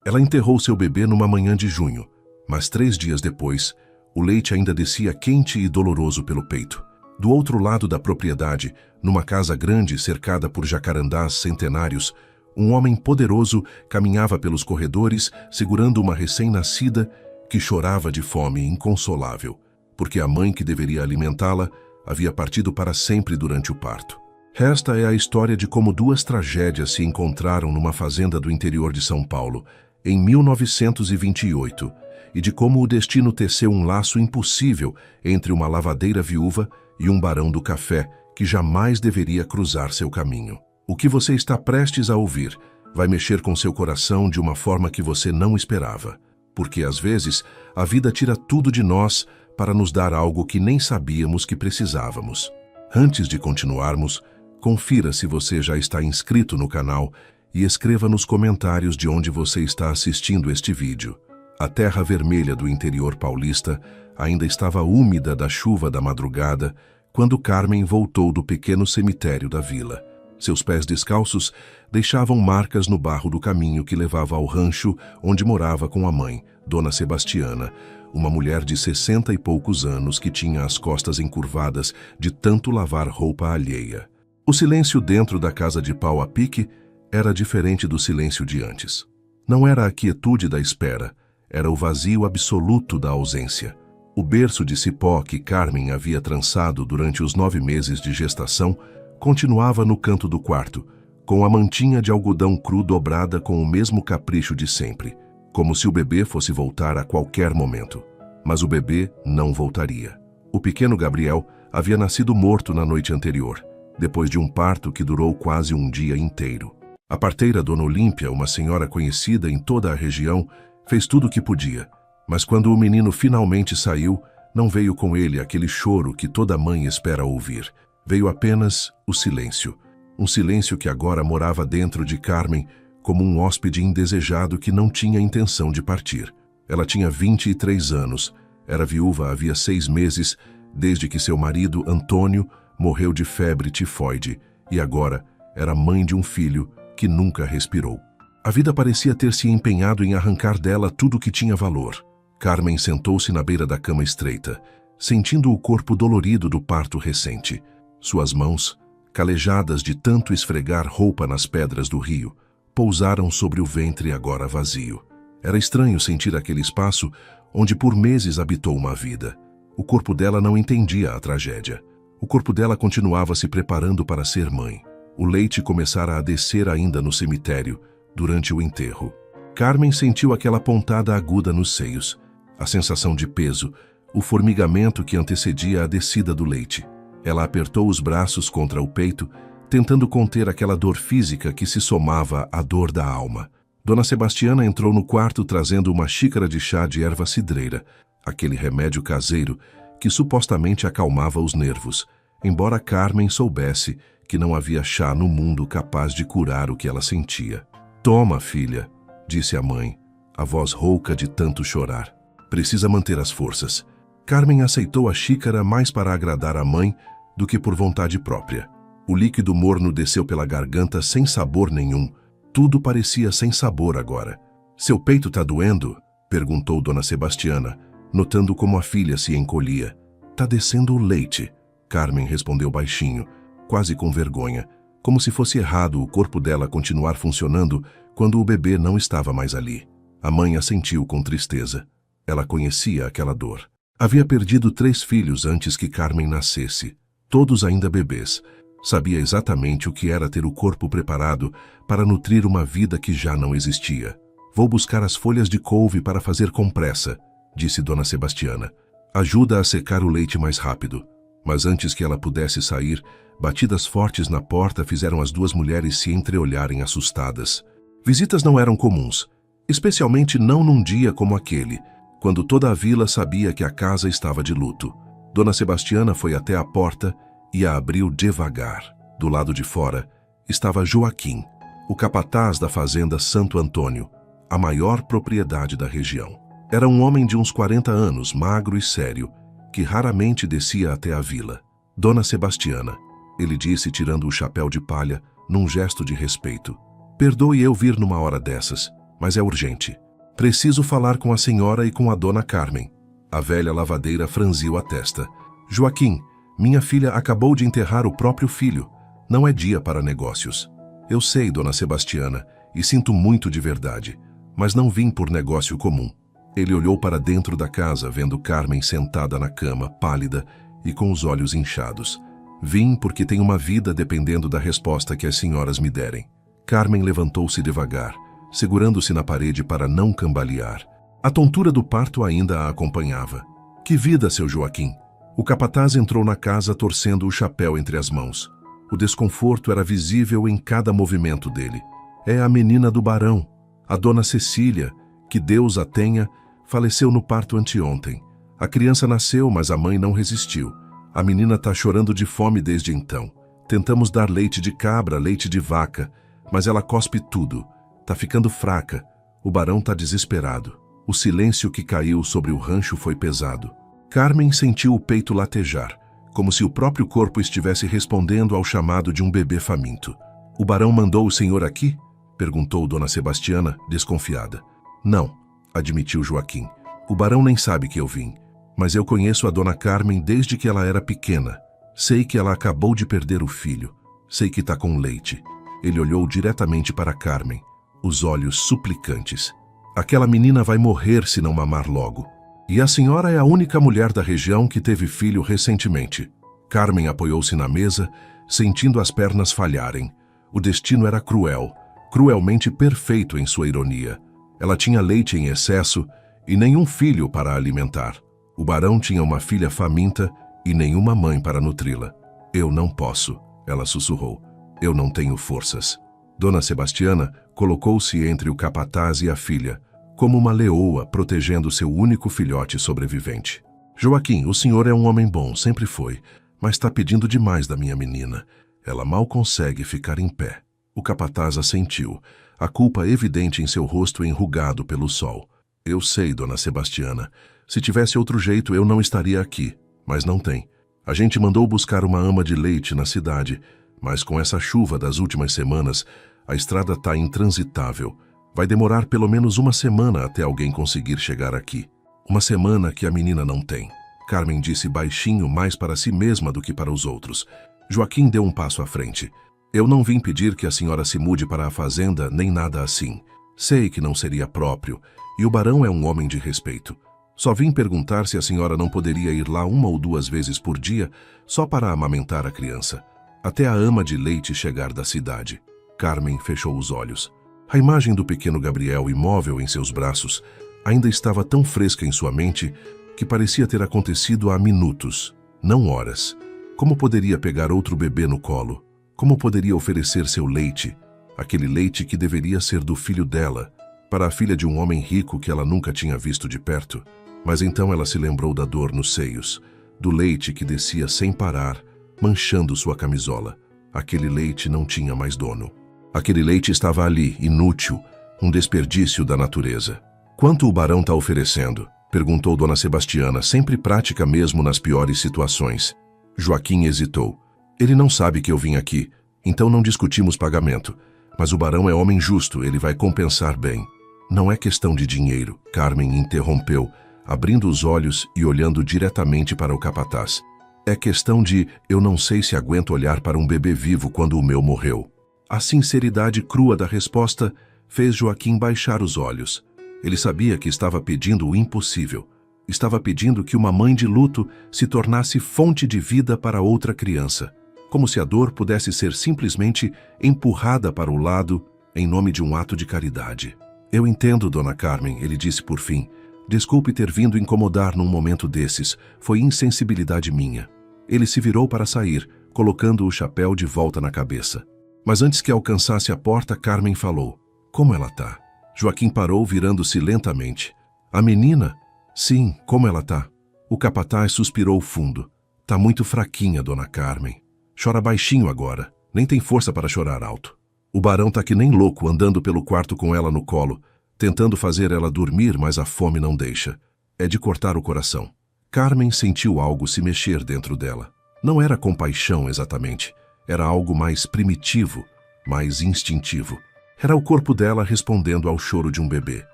Ela enterrou seu bebê numa manhã de junho, mas 3 dias depois, o leite ainda descia quente e doloroso pelo peito. Do outro lado da propriedade, numa casa grande cercada por jacarandás centenários, um homem poderoso caminhava pelos corredores segurando uma recém-nascida que chorava de fome inconsolável, porque a mãe que deveria alimentá-la havia partido para sempre durante o parto. Esta é a história de como 2 tragédias se encontraram numa fazenda do interior de São Paulo, em 1928, e de como o destino teceu um laço impossível entre uma lavadeira viúva e um barão do café que jamais deveria cruzar seu caminho. O que você está prestes a ouvir vai mexer com seu coração de uma forma que você não esperava, porque às vezes a vida tira tudo de nós para nos dar algo que nem sabíamos que precisávamos. Antes de continuarmos, confira se você já está inscrito no canal e escreva nos comentários de onde você está assistindo este vídeo. A terra vermelha do interior paulista ainda estava úmida da chuva da madrugada quando Carmen voltou do pequeno cemitério da vila. Seus pés descalços deixavam marcas no barro do caminho que levava ao rancho onde morava com a mãe, Dona Sebastiana, uma mulher de 60 e poucos anos que tinha as costas encurvadas de tanto lavar roupa alheia. O silêncio dentro da casa de pau a pique era diferente do silêncio de antes. Não era a quietude da espera, era o vazio absoluto da ausência. O berço de cipó que Carmen havia trançado durante os 9 meses de gestação continuava no canto do quarto, com a mantinha de algodão cru dobrada com o mesmo capricho de sempre, como se o bebê fosse voltar a qualquer momento. Mas o bebê não voltaria. O pequeno Gabriel havia nascido morto na noite anterior, depois de um parto que durou quase um dia inteiro. A parteira Dona Olímpia, uma senhora conhecida em toda a região, fez tudo o que podia, mas quando o menino finalmente saiu, não veio com ele aquele choro que toda mãe espera ouvir. Veio apenas o silêncio. Um silêncio que agora morava dentro de Carmen como um hóspede indesejado que não tinha intenção de partir. Ela tinha 23 anos, era viúva havia 6 meses, desde que seu marido, Antônio, morreu de febre tifoide, e agora era mãe de um filho que nunca respirou. A vida parecia ter se empenhado em arrancar dela tudo que tinha valor. Carmen sentou-se na beira da cama estreita, sentindo o corpo dolorido do parto recente. Suas mãos, calejadas de tanto esfregar roupa nas pedras do rio, pousaram sobre o ventre agora vazio. Era estranho sentir aquele espaço onde por meses habitou uma vida. O corpo dela não entendia a tragédia. O corpo dela continuava se preparando para ser mãe. O leite começara a descer ainda no cemitério, durante o enterro. Carmen sentiu aquela pontada aguda nos seios, a sensação de peso, o formigamento que antecedia a descida do leite. Ela apertou os braços contra o peito, tentando conter aquela dor física que se somava à dor da alma. Dona Sebastiana entrou no quarto trazendo uma xícara de chá de erva cidreira, aquele remédio caseiro que supostamente acalmava os nervos, embora Carmen soubesse que não havia chá no mundo capaz de curar o que ela sentia. "Toma, filha", disse a mãe, a voz rouca de tanto chorar. "Precisa manter as forças." Carmen aceitou a xícara mais para agradar a mãe do que por vontade própria. O líquido morno desceu pela garganta sem sabor nenhum. Tudo parecia sem sabor agora. "Seu peito tá doendo?" perguntou Dona Sebastiana, notando como a filha se encolhia. "Tá descendo o leite", Carmen respondeu baixinho, quase com vergonha, como se fosse errado o corpo dela continuar funcionando quando o bebê não estava mais ali. A mãe assentiu com tristeza. Ela conhecia aquela dor. Havia perdido 3 filhos antes que Carmen nascesse, todos ainda bebês. Sabia exatamente o que era ter o corpo preparado para nutrir uma vida que já não existia. "Vou buscar as folhas de couve para fazer compressa", disse Dona Sebastiana. "Ajuda a secar o leite mais rápido." Mas antes que ela pudesse sair, batidas fortes na porta fizeram as 2 mulheres se entreolharem assustadas. Visitas não eram comuns, especialmente não num dia como aquele, quando toda a vila sabia que a casa estava de luto. Dona Sebastiana foi até a porta e a abriu devagar. Do lado de fora estava Joaquim, o capataz da fazenda Santo Antônio, a maior propriedade da região. Era um homem de uns 40 anos, magro e sério, que raramente descia até a vila. "Dona Sebastiana", ele disse tirando o chapéu de palha, num gesto de respeito. "Perdoe eu vir numa hora dessas, mas é urgente. Preciso falar com a senhora e com a dona Carmen. A velha lavadeira franziu a testa. Joaquim, minha filha acabou de enterrar o próprio filho. Não é dia para negócios. Eu sei, dona Sebastiana, e sinto muito de verdade, mas não vim por negócio comum. Ele olhou para dentro da casa, vendo Carmen sentada na cama, pálida e com os olhos inchados. Vim porque tenho uma vida dependendo da resposta que as senhoras me derem. Carmen levantou-se devagar, segurando-se na parede para não cambalear. A tontura do parto ainda a acompanhava. Que vida, seu Joaquim! O capataz entrou na casa torcendo o chapéu entre as mãos. O desconforto era visível em cada movimento dele. É a menina do barão, a dona Cecília, que Deus a tenha, faleceu no parto anteontem. A criança nasceu, mas a mãe não resistiu. A menina está chorando de fome desde então. Tentamos dar leite de cabra, leite de vaca, mas ela cospe tudo. Tá ficando fraca. O barão tá desesperado. O silêncio que caiu sobre o rancho foi pesado. Carmen sentiu o peito latejar, como se o próprio corpo estivesse respondendo ao chamado de um bebê faminto. O barão mandou o senhor aqui? Perguntou dona Sebastiana, desconfiada. Não, admitiu Joaquim. O barão nem sabe que eu vim, mas eu conheço a dona Carmen desde que ela era pequena. Sei que ela acabou de perder o filho. Sei que tá com leite. Ele olhou diretamente para Carmen, os olhos suplicantes. Aquela menina vai morrer se não mamar logo. E a senhora é a única mulher da região que teve filho recentemente. Carmen apoiou-se na mesa, sentindo as pernas falharem. O destino era cruel, cruelmente perfeito em sua ironia. Ela tinha leite em excesso e nenhum filho para alimentar. O barão tinha uma filha faminta e nenhuma mãe para nutri-la. Eu não posso, ela sussurrou. Eu não tenho forças. Dona Sebastiana colocou-se entre o capataz e a filha, como uma leoa protegendo seu único filhote sobrevivente. Joaquim, o senhor é um homem bom, sempre foi, mas está pedindo demais da minha menina. Ela mal consegue ficar em pé. O capataz assentiu, a culpa evidente em seu rosto enrugado pelo sol. Eu sei, dona Sebastiana. Se tivesse outro jeito, eu não estaria aqui, mas não tem. A gente mandou buscar uma ama de leite na cidade, mas com essa chuva das últimas semanas, a estrada está intransitável. Vai demorar pelo menos uma semana até alguém conseguir chegar aqui. Uma semana que a menina não tem. Carmen disse baixinho mais para si mesma do que para os outros. Joaquim deu um passo à frente. Eu não vim pedir que a senhora se mude para a fazenda, nem nada assim. Sei que não seria próprio, e o barão é um homem de respeito. Só vim perguntar se a senhora não poderia ir lá 1 ou 2 vezes por dia, só para amamentar a criança, até a ama de leite chegar da cidade. Carmen fechou os olhos. A imagem do pequeno Gabriel imóvel em seus braços ainda estava tão fresca em sua mente que parecia ter acontecido há minutos, não horas. Como poderia pegar outro bebê no colo? Como poderia oferecer seu leite, aquele leite que deveria ser do filho dela, para a filha de um homem rico que ela nunca tinha visto de perto? Mas então ela se lembrou da dor nos seios, do leite que descia sem parar, manchando sua camisola. Aquele leite não tinha mais dono. Aquele leite estava ali, inútil, um desperdício da natureza. Quanto o barão está oferecendo? Perguntou dona Sebastiana, sempre prática mesmo nas piores situações. Joaquim hesitou. Ele não sabe que eu vim aqui, então não discutimos pagamento. Mas o barão é homem justo, ele vai compensar bem. Não é questão de dinheiro, Carmen interrompeu, abrindo os olhos e olhando diretamente para o capataz. É questão de eu não sei se aguento olhar para um bebê vivo quando o meu morreu. A sinceridade crua da resposta fez Joaquim baixar os olhos. Ele sabia que estava pedindo o impossível. Estava pedindo que uma mãe de luto se tornasse fonte de vida para outra criança, como se a dor pudesse ser simplesmente empurrada para o lado em nome de um ato de caridade. Eu entendo, dona Carmen, ele disse por fim. Desculpe ter vindo incomodar num momento desses. Foi insensibilidade minha. Ele se virou para sair, colocando o chapéu de volta na cabeça. Mas antes que alcançasse a porta, Carmen falou. Como ela tá? Joaquim parou, virando-se lentamente. A menina? Sim, como ela tá? O capataz suspirou fundo. Tá muito fraquinha, dona Carmen. Chora baixinho agora. Nem tem força para chorar alto. O barão tá que nem louco, andando pelo quarto com ela no colo, tentando fazer ela dormir, mas a fome não deixa. É de cortar o coração. Carmen sentiu algo se mexer dentro dela. Não era compaixão exatamente. Era algo mais primitivo, mais instintivo. Era o corpo dela respondendo ao choro de um bebê.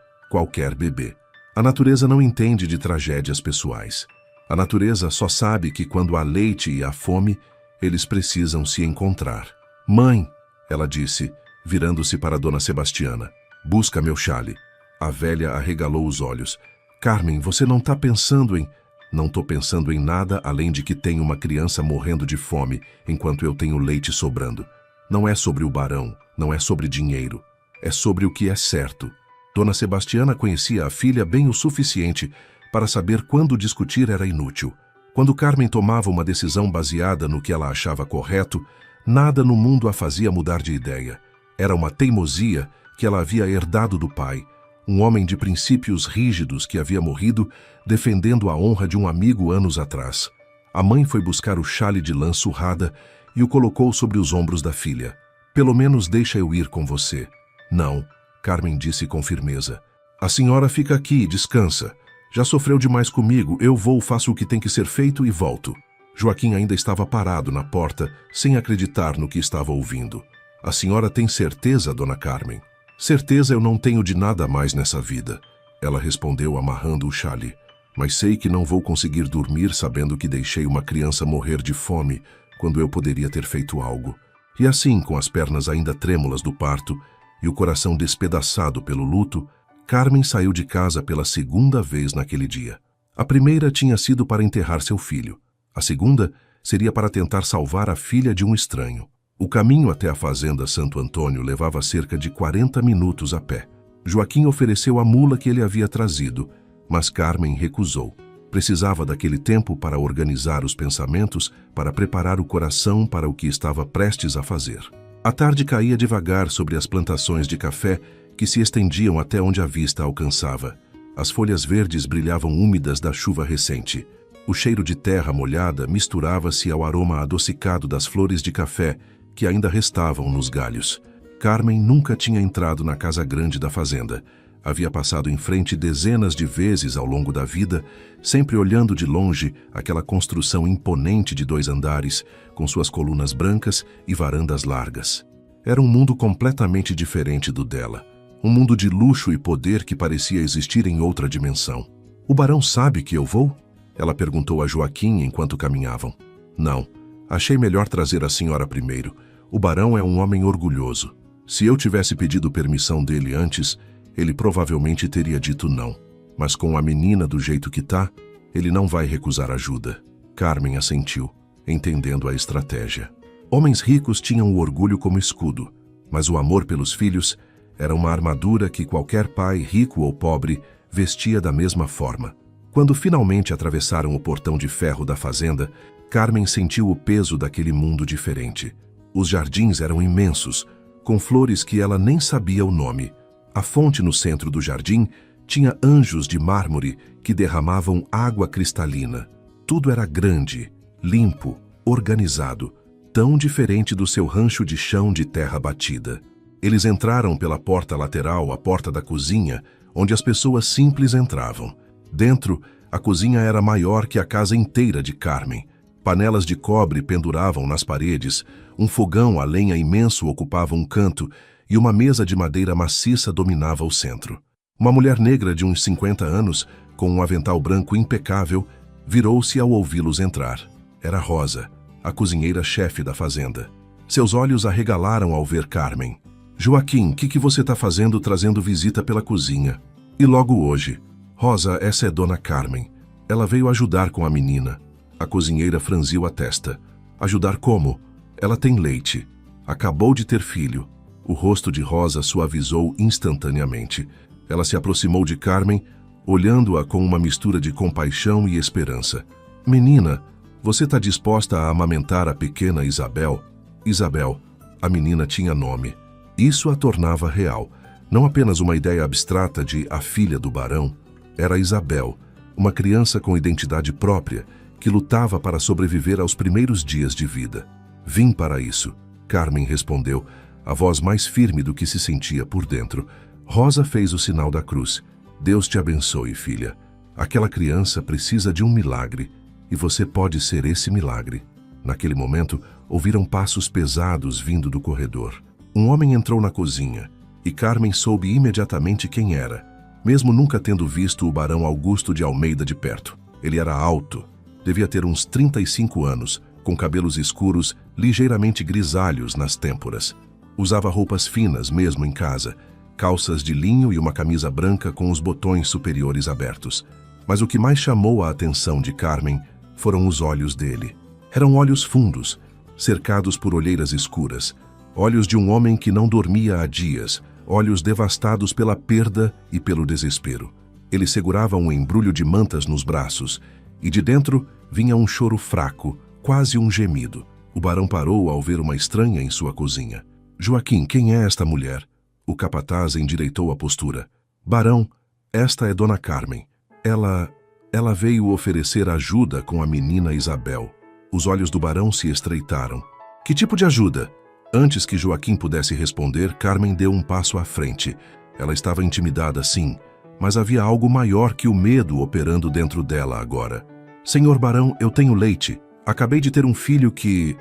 Qualquer bebê. A natureza não entende de tragédias pessoais. A natureza só sabe que quando há leite e há fome, eles precisam se encontrar. Mãe, ela disse, virando-se para Dona Sebastiana. Busca meu xale. A velha arregalou os olhos. Carmen, você não está pensando em... Não estou pensando em nada além de que tenho uma criança morrendo de fome enquanto eu tenho leite sobrando. Não é sobre o barão, não é sobre dinheiro. É sobre o que é certo. Dona Sebastiana conhecia a filha bem o suficiente para saber quando discutir era inútil. Quando Carmen tomava uma decisão baseada no que ela achava correto, nada no mundo a fazia mudar de ideia. Era uma teimosia que ela havia herdado do pai, um homem de princípios rígidos que havia morrido defendendo a honra de um amigo anos atrás. A mãe foi buscar o xale de lã surrada e o colocou sobre os ombros da filha. Pelo menos deixa eu ir com você. Não, Carmen disse com firmeza. A senhora fica aqui e descansa. Já sofreu demais comigo, eu vou, faço o que tem que ser feito e volto. Joaquim ainda estava parado na porta, sem acreditar no que estava ouvindo. A senhora tem certeza, dona Carmen? Certeza eu não tenho de nada mais nessa vida. Ela respondeu amarrando o xale. Mas sei que não vou conseguir dormir sabendo que deixei uma criança morrer de fome quando eu poderia ter feito algo. E assim, com as pernas ainda trêmulas do parto e o coração despedaçado pelo luto, Carmen saiu de casa pela segunda vez naquele dia. A primeira tinha sido para enterrar seu filho. A segunda seria para tentar salvar a filha de um estranho. O caminho até a fazenda Santo Antônio levava cerca de 40 minutos a pé. Joaquim ofereceu a mula que ele havia trazido, mas Carmen recusou. Precisava daquele tempo para organizar os pensamentos, para preparar o coração para o que estava prestes a fazer. A tarde caía devagar sobre as plantações de café que se estendiam até onde a vista alcançava. As folhas verdes brilhavam úmidas da chuva recente. O cheiro de terra molhada misturava-se ao aroma adocicado das flores de café que ainda restavam nos galhos. Carmen nunca tinha entrado na casa grande da fazenda. Havia passado em frente dezenas de vezes ao longo da vida, sempre olhando de longe aquela construção imponente de 2 andares, com suas colunas brancas e varandas largas. Era um mundo completamente diferente do dela. Um mundo de luxo e poder que parecia existir em outra dimensão. O barão sabe que eu vou? Ela perguntou a Joaquim enquanto caminhavam. Não, achei melhor trazer a senhora primeiro. O barão é um homem orgulhoso. Se eu tivesse pedido permissão dele antes, ele provavelmente teria dito não. Mas com a menina do jeito que tá, ele não vai recusar ajuda. Carmen assentiu, entendendo a estratégia. Homens ricos tinham o orgulho como escudo, mas o amor pelos filhos era uma armadura que qualquer pai, rico ou pobre, vestia da mesma forma. Quando finalmente atravessaram o portão de ferro da fazenda, Carmen sentiu o peso daquele mundo diferente. Os jardins eram imensos, com flores que ela nem sabia o nome. A fonte no centro do jardim tinha anjos de mármore que derramavam água cristalina. Tudo era grande, limpo, organizado, tão diferente do seu rancho de chão de terra batida. Eles entraram pela porta lateral, a porta da cozinha, onde as pessoas simples entravam. Dentro, a cozinha era maior que a casa inteira de Carmen. Panelas de cobre penduravam nas paredes, um fogão a lenha imenso ocupava um canto e uma mesa de madeira maciça dominava o centro. Uma mulher negra de uns 50 anos, com um avental branco impecável, virou-se ao ouvi-los entrar. Era Rosa, a cozinheira-chefe da fazenda. Seus olhos arregalaram ao ver Carmen. Joaquim, que você está fazendo trazendo visita pela cozinha? E logo hoje? Rosa, essa é Dona Carmen. Ela veio ajudar com a menina. A cozinheira franziu a testa. Ajudar como? Ela tem leite. Acabou de ter filho. O rosto de Rosa suavizou instantaneamente. Ela se aproximou de Carmen, olhando-a com uma mistura de compaixão e esperança. Menina, você está disposta a amamentar a pequena Isabel? Isabel, a menina tinha nome. Isso a tornava real. Não apenas uma ideia abstrata de a filha do barão. Era Isabel, uma criança com identidade própria, que lutava para sobreviver aos primeiros dias de vida. Vim para isso, Carmen respondeu, a voz mais firme do que se sentia por dentro. Rosa fez o sinal da cruz. Deus te abençoe, filha. Aquela criança precisa de um milagre, e você pode ser esse milagre. Naquele momento, ouviram passos pesados vindo do corredor. Um homem entrou na cozinha, e Carmen soube imediatamente quem era, mesmo nunca tendo visto o barão Augusto de Almeida de perto. Ele era alto, devia ter uns 35 anos, com cabelos escuros, ligeiramente grisalhos nas têmporas. Usava roupas finas mesmo em casa, calças de linho e uma camisa branca com os botões superiores abertos. Mas o que mais chamou a atenção de Carmen foram os olhos dele. Eram olhos fundos, cercados por olheiras escuras, olhos de um homem que não dormia há dias, olhos devastados pela perda e pelo desespero. Ele segurava um embrulho de mantas nos braços, e de dentro vinha um choro fraco, quase um gemido. O barão parou ao ver uma estranha em sua cozinha. Joaquim, quem é esta mulher? O capataz endireitou a postura. Barão, esta é Dona Carmen. Ela veio oferecer ajuda com a menina Isabel. Os olhos do barão se estreitaram. Que tipo de ajuda? Antes que Joaquim pudesse responder, Carmen deu um passo à frente. Ela estava intimidada, sim, mas havia algo maior que o medo operando dentro dela agora. Senhor barão, eu tenho leite. Acabei de ter um filho que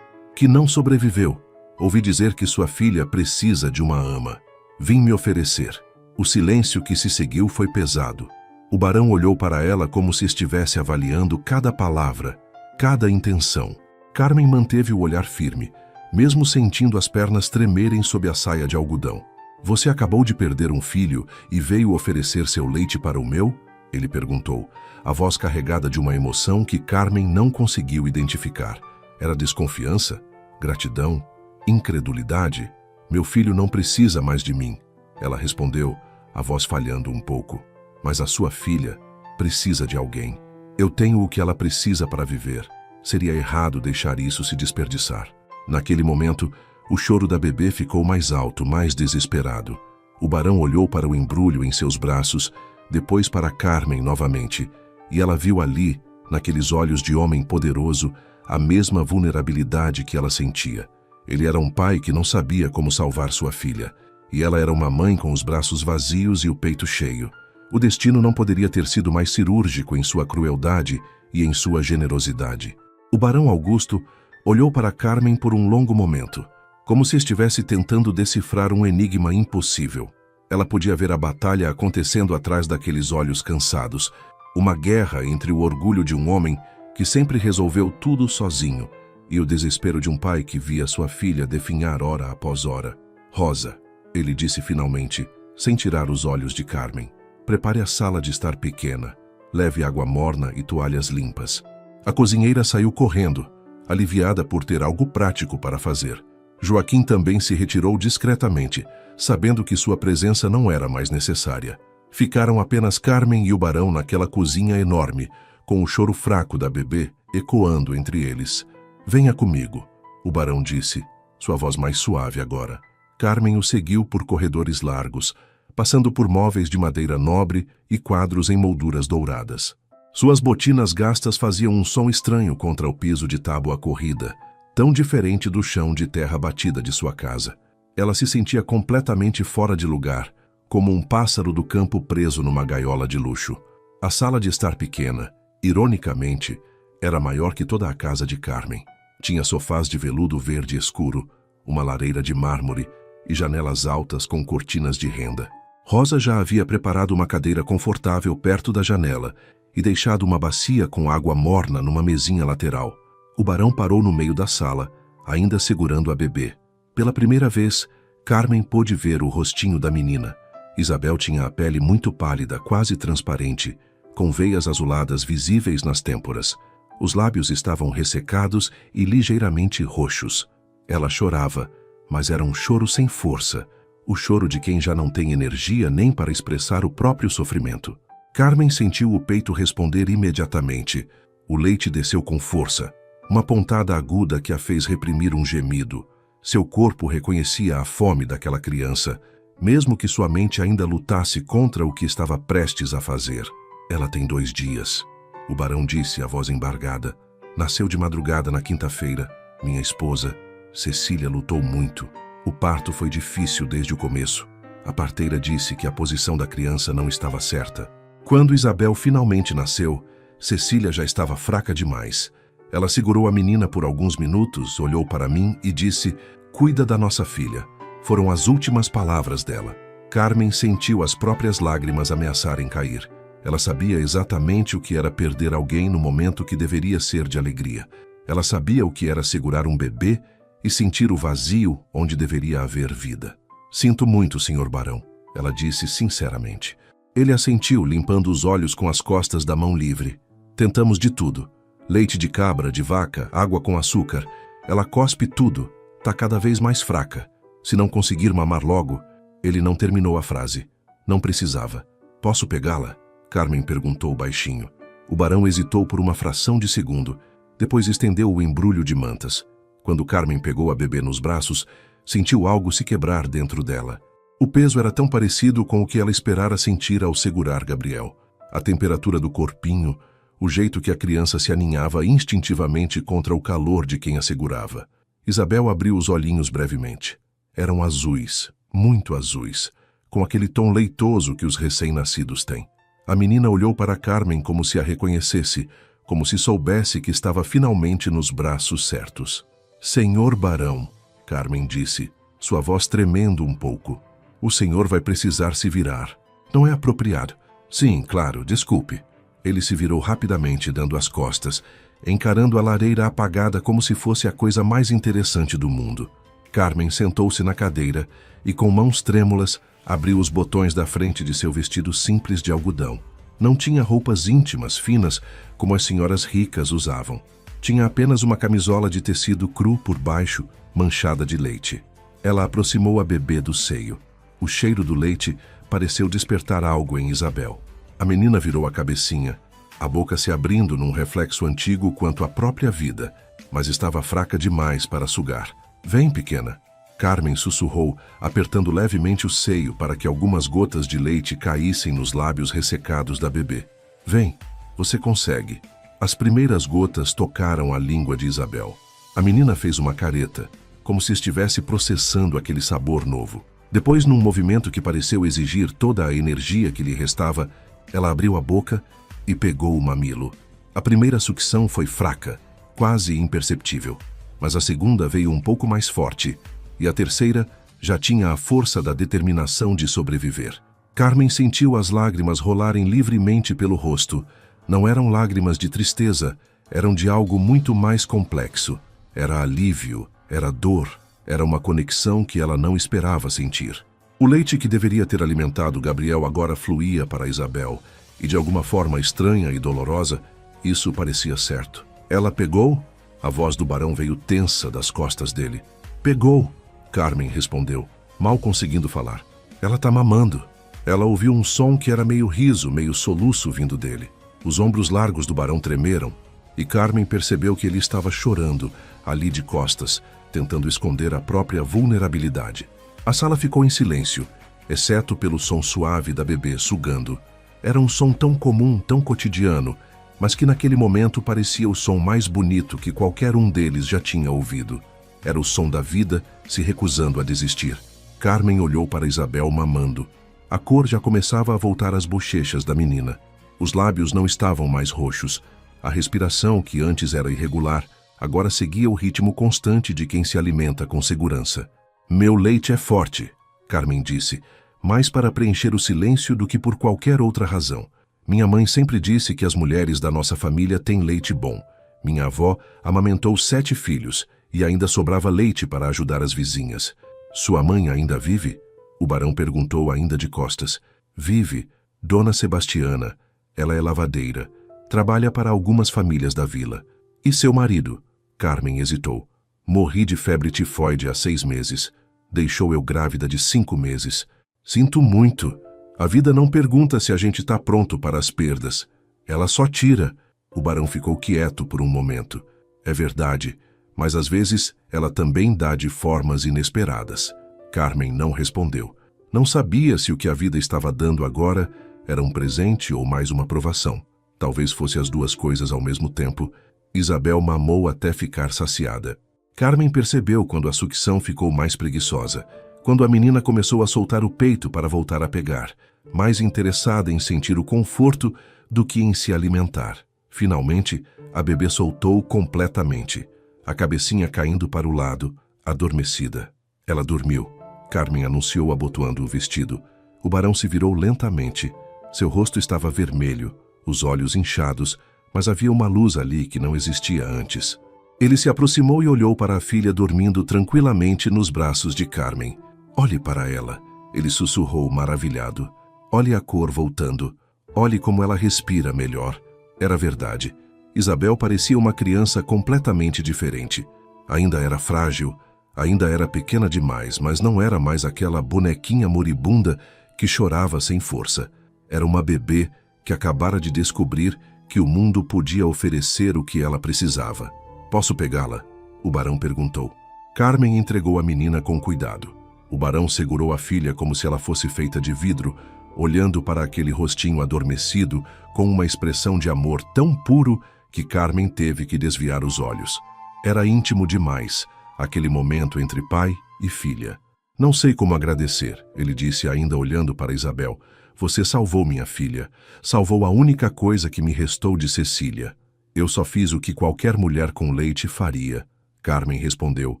não sobreviveu. Ouvi dizer que sua filha precisa de uma ama. Vim me oferecer. O silêncio que se seguiu foi pesado. O barão olhou para ela como se estivesse avaliando cada palavra, cada intenção. Carmen manteve o olhar firme, mesmo sentindo as pernas tremerem sob a saia de algodão. Você acabou de perder um filho e veio oferecer seu leite para o meu? Ele perguntou, a voz carregada de uma emoção que Carmen não conseguiu identificar. Era desconfiança? Gratidão? Incredulidade? Meu filho não precisa mais de mim. Ela respondeu, a voz falhando um pouco. Mas a sua filha precisa de alguém. Eu tenho o que ela precisa para viver. Seria errado deixar isso se desperdiçar. Naquele momento, o choro da bebê ficou mais alto, mais desesperado. O barão olhou para o embrulho em seus braços, depois para Carmen novamente, e ela viu ali, naqueles olhos de homem poderoso, a mesma vulnerabilidade que ela sentia. Ele era um pai que não sabia como salvar sua filha, e ela era uma mãe com os braços vazios e o peito cheio. O destino não poderia ter sido mais cirúrgico em sua crueldade e em sua generosidade. O barão Augusto olhou para Carmen por um longo momento, como se estivesse tentando decifrar um enigma impossível. Ela podia ver a batalha acontecendo atrás daqueles olhos cansados, uma guerra entre o orgulho de um homem que sempre resolveu tudo sozinho e o desespero de um pai que via sua filha definhar hora após hora. Rosa, ele disse finalmente, sem tirar os olhos de Carmen, prepare a sala de estar pequena, leve água morna e toalhas limpas. A cozinheira saiu correndo, aliviada por ter algo prático para fazer. Joaquim também se retirou discretamente, sabendo que sua presença não era mais necessária. Ficaram apenas Carmen e o barão naquela cozinha enorme, com o choro fraco da bebê ecoando entre eles. Venha comigo, o barão disse, sua voz mais suave agora. Carmen o seguiu por corredores largos, passando por móveis de madeira nobre e quadros em molduras douradas. Suas botinas gastas faziam um som estranho contra o piso de tábua corrida, tão diferente do chão de terra batida de sua casa. Ela se sentia completamente fora de lugar, como um pássaro do campo preso numa gaiola de luxo. A sala de estar pequena, ironicamente, era maior que toda a casa de Carmen. Tinha sofás de veludo verde escuro, uma lareira de mármore e janelas altas com cortinas de renda. Rosa já havia preparado uma cadeira confortável perto da janela e deixado uma bacia com água morna numa mesinha lateral. O barão parou no meio da sala, ainda segurando a bebê. Pela primeira vez, Carmen pôde ver o rostinho da menina. Isabel tinha a pele muito pálida, quase transparente, com veias azuladas visíveis nas têmporas. Os lábios estavam ressecados e ligeiramente roxos. Ela chorava, mas era um choro sem força, o choro de quem já não tem energia nem para expressar o próprio sofrimento. Carmen sentiu o peito responder imediatamente. O leite desceu com força, uma pontada aguda que a fez reprimir um gemido. Seu corpo reconhecia a fome daquela criança, mesmo que sua mente ainda lutasse contra o que estava prestes a fazer. Ela tem 2 dias, o barão disse, a voz embargada. Nasceu de madrugada na quinta-feira. Minha esposa, Cecília, lutou muito. O parto foi difícil desde o começo. A parteira disse que a posição da criança não estava certa. Quando Isabel finalmente nasceu, Cecília já estava fraca demais. Ela segurou a menina por alguns minutos, olhou para mim e disse, cuida da nossa filha. Foram as últimas palavras dela. Carmen sentiu as próprias lágrimas ameaçarem cair. Ela sabia exatamente o que era perder alguém no momento que deveria ser de alegria. Ela sabia o que era segurar um bebê e sentir o vazio onde deveria haver vida. Sinto muito, Sr. Barão, ela disse sinceramente. Ele assentiu, limpando os olhos com as costas da mão livre. Tentamos de tudo. Leite de cabra, de vaca, água com açúcar. Ela cospe tudo. Tá cada vez mais fraca. Se não conseguir mamar logo... Ele não terminou a frase. Não precisava. Posso pegá-la? Carmen perguntou baixinho. O barão hesitou por uma fração de segundo. Depois estendeu o embrulho de mantas. Quando Carmen pegou a bebê nos braços, sentiu algo se quebrar dentro dela. O peso era tão parecido com o que ela esperara sentir ao segurar Gabriel. A temperatura do corpinho, o jeito que a criança se aninhava instintivamente contra o calor de quem a segurava. Isabel abriu os olhinhos brevemente. Eram azuis, muito azuis, com aquele tom leitoso que os recém-nascidos têm. A menina olhou para Carmen como se a reconhecesse, como se soubesse que estava finalmente nos braços certos. Senhor Barão, Carmen disse, sua voz tremendo um pouco. O senhor vai precisar se virar. Não é apropriado. Sim, claro, desculpe. Ele se virou rapidamente, dando as costas, encarando a lareira apagada como se fosse a coisa mais interessante do mundo. Carmen sentou-se na cadeira e, com mãos trêmulas, abriu os botões da frente de seu vestido simples de algodão. Não tinha roupas íntimas, finas, como as senhoras ricas usavam. Tinha apenas uma camisola de tecido cru por baixo, manchada de leite. Ela aproximou a bebê do seio. O cheiro do leite pareceu despertar algo em Isabel. A menina virou a cabecinha, a boca se abrindo num reflexo antigo quanto à própria vida, mas estava fraca demais para sugar. Vem, pequena. Carmen sussurrou, apertando levemente o seio para que algumas gotas de leite caíssem nos lábios ressecados da bebê. Vem, você consegue. As primeiras gotas tocaram a língua de Isabel. A menina fez uma careta, como se estivesse processando aquele sabor novo. Depois, num movimento que pareceu exigir toda a energia que lhe restava, ela abriu a boca e pegou o mamilo. A primeira sucção foi fraca, quase imperceptível, mas a segunda veio um pouco mais forte, e a terceira já tinha a força da determinação de sobreviver. Carmen sentiu as lágrimas rolarem livremente pelo rosto. Não eram lágrimas de tristeza, eram de algo muito mais complexo. Era alívio, era dor, era uma conexão que ela não esperava sentir. O leite que deveria ter alimentado Gabriel agora fluía para Isabel, e de alguma forma estranha e dolorosa, isso parecia certo. Ela pegou? A voz do barão veio tensa das costas dele. Pegou, Carmen respondeu, mal conseguindo falar. Ela tá mamando. Ela ouviu um som que era meio riso, meio soluço vindo dele. Os ombros largos do barão tremeram, e Carmen percebeu que ele estava chorando, ali de costas, tentando esconder a própria vulnerabilidade. A sala ficou em silêncio, exceto pelo som suave da bebê sugando. Era um som tão comum, tão cotidiano, mas que naquele momento parecia o som mais bonito que qualquer um deles já tinha ouvido. Era o som da vida se recusando a desistir. Carmen olhou para Isabel mamando. A cor já começava a voltar às bochechas da menina. Os lábios não estavam mais roxos. A respiração, que antes era irregular, agora seguia o ritmo constante de quem se alimenta com segurança. Meu leite é forte, Carmen disse, mais para preencher o silêncio do que por qualquer outra razão. Minha mãe sempre disse que as mulheres da nossa família têm leite bom. Minha avó amamentou 7 filhos e ainda sobrava leite para ajudar as vizinhas. Sua mãe ainda vive? O barão perguntou ainda de costas. Vive, Dona Sebastiana. Ela é lavadeira. Trabalha para algumas famílias da vila. E seu marido? Carmen hesitou. Morri de febre tifoide há 6 meses. Deixou eu grávida de 5 meses. Sinto muito. A vida não pergunta se a gente está pronto para as perdas. Ela só tira. O barão ficou quieto por um momento. É verdade, mas às vezes ela também dá de formas inesperadas. Carmen não respondeu. Não sabia se o que a vida estava dando agora era um presente ou mais uma provação. Talvez fosse as duas coisas ao mesmo tempo. Isabel mamou até ficar saciada. Carmen percebeu quando a sucção ficou mais preguiçosa, quando a menina começou a soltar o peito para voltar a pegar, mais interessada em sentir o conforto do que em se alimentar. Finalmente, a bebê soltou completamente, a cabecinha caindo para o lado, adormecida. Ela dormiu. Carmen anunciou abotoando o vestido. O barão se virou lentamente. Seu rosto estava vermelho, os olhos inchados, mas havia uma luz ali que não existia antes. Ele se aproximou e olhou para a filha dormindo tranquilamente nos braços de Carmen. Olhe para ela, ele sussurrou maravilhado. Olhe a cor voltando. Olhe como ela respira melhor. Era verdade. Isabel parecia uma criança completamente diferente. Ainda era frágil, ainda era pequena demais, mas não era mais aquela bonequinha moribunda que chorava sem força. Era uma bebê que acabara de descobrir que o mundo podia oferecer o que ela precisava. Posso pegá-la? O barão perguntou. Carmen entregou a menina com cuidado. O barão segurou a filha como se ela fosse feita de vidro, olhando para aquele rostinho adormecido com uma expressão de amor tão puro que Carmen teve que desviar os olhos. Era íntimo demais, aquele momento entre pai e filha. Não sei como agradecer, ele disse ainda olhando para Isabel. Você salvou minha filha. Salvou a única coisa que me restou de Cecília. Eu só fiz o que qualquer mulher com leite faria. Carmen respondeu,